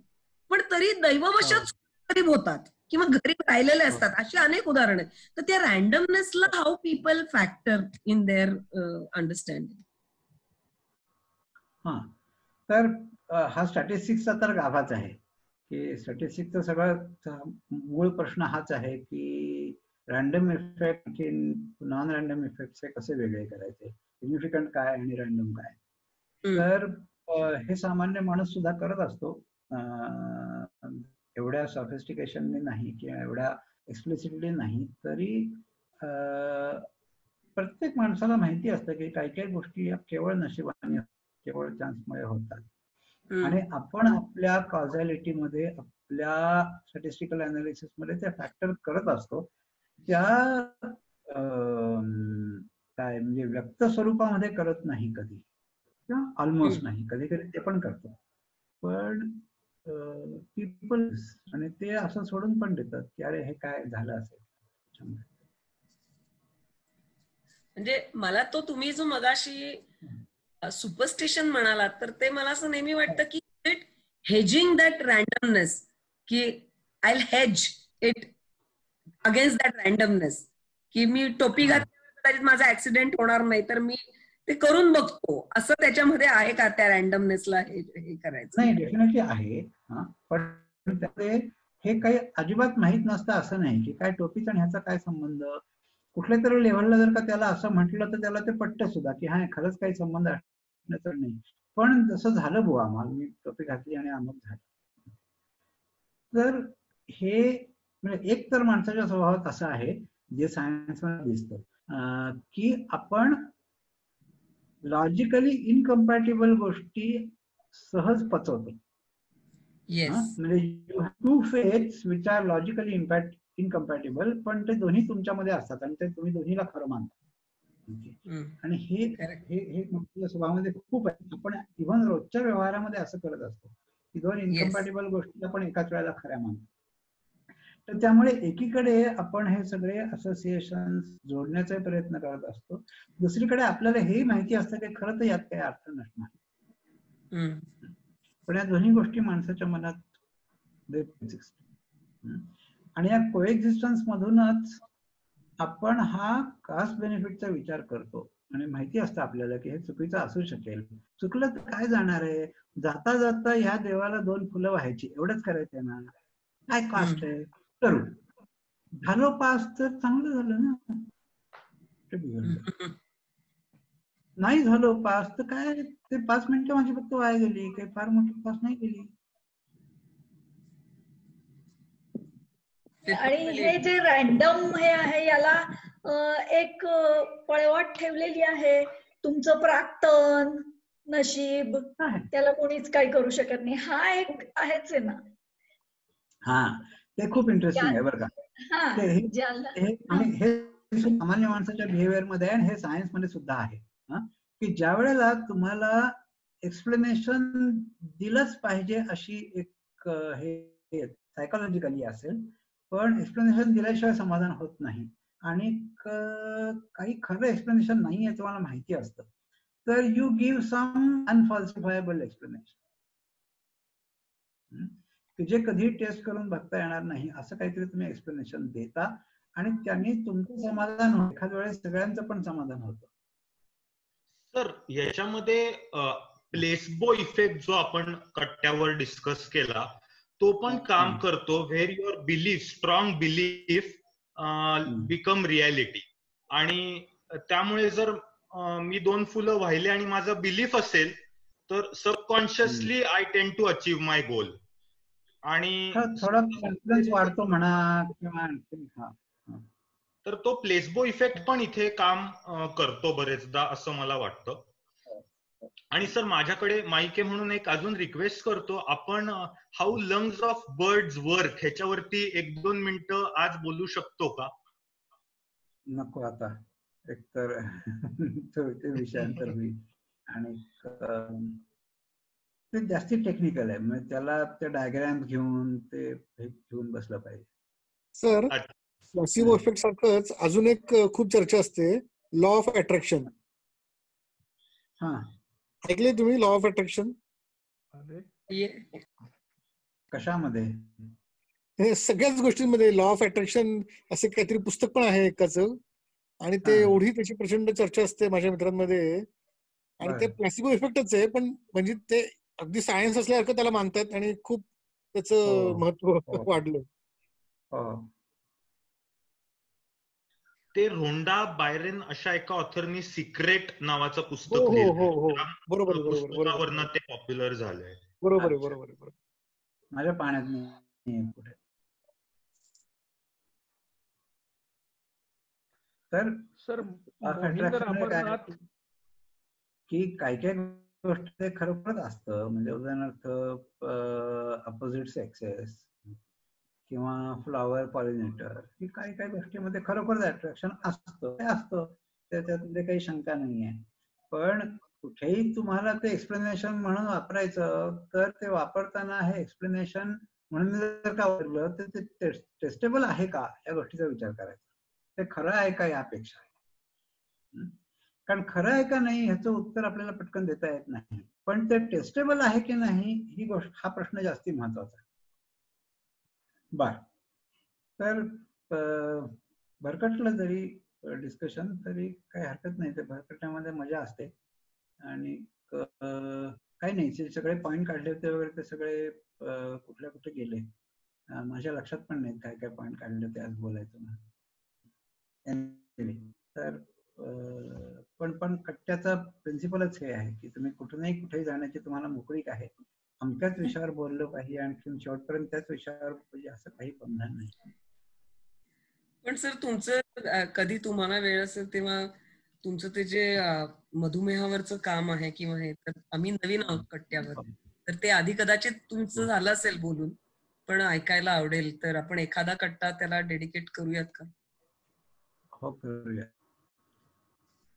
पण तरी दैववशात गरीब होतात किंवा गरीब राहिलेले असतात. अशी अनेक उदाहरणं आहेत. तर त्या रॅन्डमनेसला how people factor in their understanding? तर हा स्टॅटिस्टिक्सचा तर गाभाच आहे की स्टॅटिस्टिक्सचा सगळ्यात मूळ प्रश्न हाच आहे की रॅन्डम इफेक्ट की नॉन रॅन्डम इफेक्ट हे कसे वेगळे करायचे, सिग्निफिकंट काय आणि रॅन्डम काय. तर हे सामान्य माणूस सुद्धा करत असतो, एवढ्या सॉफिस्टिकेशनने नाही किंवा एवढ्या एक्सप्लिसिटली नाही, तरी प्रत्येक माणसाला माहिती असतं की काही काही गोष्टी केवळ नशिबाने, केवळ चान्समुळे होतात. आणि आपण आपल्या कॉझॅलिटी मध्ये, आपल्या स्टॅटिस्टिकल अनालिसिस मध्ये ते फॅक्टर करत असतो. त्या काय म्हणजे व्यक्त स्वरूपामध्ये करत नाही कधी, किंवा ऑलमोस्ट नाही, कधी कधी ते पण करतो. पण पीपल आणि ते असं सोडून पण देतात की अरे हे काय झालं असेल. म्हणजे मला तो तुम्ही जो मगाशी सुपरस्टिशन म्हणालात, तर ते मला असं नेहमी वाटतं की इट हेजिंग दॅट रॅन्डमनेस, की I will hedge it against that randomness, की मी टोपी घातल्यावर कदाचित माझा ऍक्सिडेंट होणार नाही, तर मी ते करून बघतो. असं त्याच्यामध्ये आहे का त्या रॅन्डमनेसला हे करायचं? नाही, डेफिनेटली आहे. पण पण त्यामध्ये हे काही अजिबात माहीत नसतं असं नाही की काय टोपीचा आणि ह्याचा काय संबंध. कुठल्या तरी लेव्हलला जर का त्याला असं म्हटलं तर त्याला ते पटतं सुद्धा की हा खरंच काही संबंध असण्याचं नाही. पण जसं झालं बुवा मला, मी टोपी घातली आणि अमुक झालं. तर हे म्हणजे एक तर माणसाच्या स्वभावात असं आहे जे सायन्स मध्ये दिसतं की आपण लॉजिकली इनकम्पॅटेबल गोष्टी सहज पचवतो. म्हणजे you have two faiths which are logically incompatible, पण ते दोन्ही तुमच्यामध्ये असतात आणि ते तुम्ही दोन्हीला खरं मानता. आणि हे हे स्वभावामध्ये खूप आहे. आपण इव्हन रोजच्या व्यवहारामध्ये असं करत असतो की दोन इनकम्पॅटेबल गोष्टी आपण एकाच वेळेला खऱ्या मानतो. तर त्यामुळे एकीकडे आपण हे सगळे असोसिएशन जोडण्याचा प्रयत्न करत असतो, दुसरीकडे आपल्याला हेही माहिती असतं की खरं तर यात काही अर्थ नसणार. पण या दोन्ही गोष्टी माणसाच्या मनात आणि या कोएक्झिस्टन्स मधूनच आपण हा कास्ट बेनिफिटचा विचार करतो आणि माहिती असतं आपल्याला की हे चुकीचं असू शकेल. चुकलं तर काय जाणार आहे, जाता जाता ह्या देवाला 2 फुलं व्हायची, एवढंच करायचंय ना, काय कास्ट आहे, करू. झालो पास तर चांगलं झालं ना, नाही झालो पास तर काय, ते 5 मिनिटं माझी फक्त वाया गेली, काही फार मोठी पास नाही गेली. आणि हे जे रॅन्डम हे आहे याला एक पळवाट ठेवलेली आहे, तुमचं प्राक्तन नशीब, त्याला कोणीच काही करू शकत नाही, हा एक आहेच आहे ना. हा, ते खूप इंटरेस्टिंग आहे बरं का. हे सामान्य माणसाच्या बिहेवियर मध्ये आहे आणि हे सायन्स मध्ये सुद्धा आहे की ज्या वेळेला तुम्हाला एक्सप्लेनेशन दिलंच पाहिजे अशी एक हे सायकोलॉजिकली असेल, पण एक्सप्लेनेशन दिल्याशिवाय समाधान होत नाही आणि काही खरं एक्सप्लेनेशन नाही आहे तुम्हाला माहिती असतं, तर यू गिव्ह सम अनफॉल्सिफायबल एक्सप्लेनेशन की जे कधी टेस्ट करून बघता येणार नाही असं काहीतरी तुम्ही एक्सप्लेनेशन देता आणि त्यांनी तुमचं समाधान होतं, एखाद्या वेळेस सगळ्यांचं पण समाधान होतं. सर याच्यामध्ये प्लेसबो इफेक्ट जो आपण कट्ट्यावर डिस्कस केला तो पण काम करतो, where your belief, strong belief become reality. आणि त्यामुळे जर मी 2 फुलं वाहिले आणि माझा बिलीफ असेल तर सबकॉन्शियसली आय टेंड टू अचीव्ह माय गोल आणि थोडा कॉन्फिडन्स वाढतो म्हणा किंवा तर तो प्लेसबो इफेक्ट पण इथे काम करतो बरेचदा असं मला वाटतं. आणि सर माझ्याकडे माईक आहे म्हणून एक अजून रिक्वेस्ट करतो, आपण how lungs of birds work ह्याच्यावरती 1-2 मिनिटं आज बोलू शकतो का? नको आता, एकतर ते विषयांतर होईल आणि ते जास्ती टेक्निकल आहे, म्हणजे त्याला ते डायग्राम घेऊन ते घेऊन बसलं पाहिजे. सर प्लेसिबो इफेक्ट सारखंच अजून एक खूप चर्चा असते, लॉ ऑफ अट्रॅक्शन. ऐकले तुम्ही लॉ ऑफ अट्रॅक्शन? कशामध्ये? हे सगळ्याच गोष्टींमध्ये लॉ ऑफ अट्रॅक्शन असे काहीतरी पुस्तक पण आहे एकाचं आणि ते एवढी त्याची प्रचंड चर्चा असते माझ्या मित्रांमध्ये. आणि ते प्लेसिबो इफेक्टच आहे, पण म्हणजे ते अगदी सायन्स असल्यासारखं त्याला मानतात आणि खूप त्याचं महत्व वाढलं. ते रोंडा बायरन अशा एका ऑथरनी सिक्रेट नावाचं पुस्तक लिहिलं, बरोबर पुस्तकावरनं ते पॉप्युलर झालंय. बरोबर आहे, बरोबर आहे. माझ्या पाण्यात नाही कुठे. तर सर की काही काही गोष्ट ते खरोखरच असतं, म्हणजे उदाहरणार्थ अपोजिट सेक्सेस किंवा फ्लॉवर पॉलिनेटर, ही काही काही गोष्टीमध्ये खरोखरच अट्रॅक्शन असतं, त्याच्यामध्ये काही शंका नाहीये. पण कुठेही तुम्हाला ते एक्सप्लेनेशन म्हणून वापरायचं तर ते वापरताना हे एक्सप्लेनेशन म्हणून जर का वापरलं तर ते टेस्टेबल आहे का या गोष्टीचा विचार करायचा. ते खरं आहे का यापेक्षा, कारण खरं आहे का नाही ह्याचं उत्तर आपल्याला पटकन देता येत नाही, पण ते टेस्टेबल आहे की नाही ही गोष्ट, हा प्रश्न जास्ती महत्वाचा आहे. बर, तर भरकटलं जरी डिस्कशन तरी काही हरकत नाही, ते भरकटण्यामध्ये मजा असते आणि काही नाही, ते सगळे पॉईंट काढले होते वगैरे, ते सगळे कुठल्या कुठे गेले माझ्या लक्षात पण नाही काय काय पॉईंट काढले होते आज बोलायचं ना. तर पण कट्ट्याचं प्रिन्सिपलच हे आहे की तुम्ही कुठूनही कुठेही जाण्याची तुम्हाला मोकळीक आहे. अमक्याच विषयावर बोललं पाहिजे आणखी शेवटपर्यंत त्याच विषयावर पाहिजे असं काही बंधन नाही. पण सर तुमचं कधी तुम्हाला वेळ असेल तेव्हा तुमचं ते जे मधुमेहावरचं काम आहे किंवा हे, तर आम्ही नवीन आहोत कट्ट्यावर, तर ते आधी कदाचित तुमचं झालं असेल बोलून, पण ऐकायला आवडेल. तर आपण एखादा कट्टा त्याला डेडिकेट करूयात का? हो, करूयात.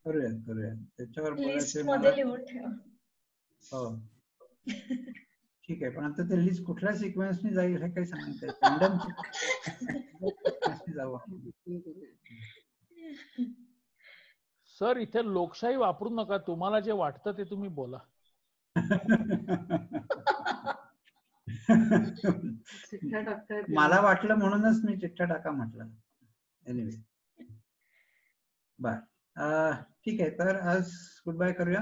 त्याच्यावर लिस्ट बोलायचे मध्ये मला. लिहून ठेवा. हो ठीक आहे, पण आता ते लिस्ट कुठल्या सिक्वेन्सने जाईल हे काही सांगता येत रॅन्डम जाऊ. सर इथे लोकशाही वापरू नका, तुम्हाला जे वाटतं ते तुम्ही बोला. मला वाटलं म्हणूनच मी चिठ्ठ्या टाका म्हटलं. एनिवे बर, ठीक आहे, तर आज गुड बाय करूया.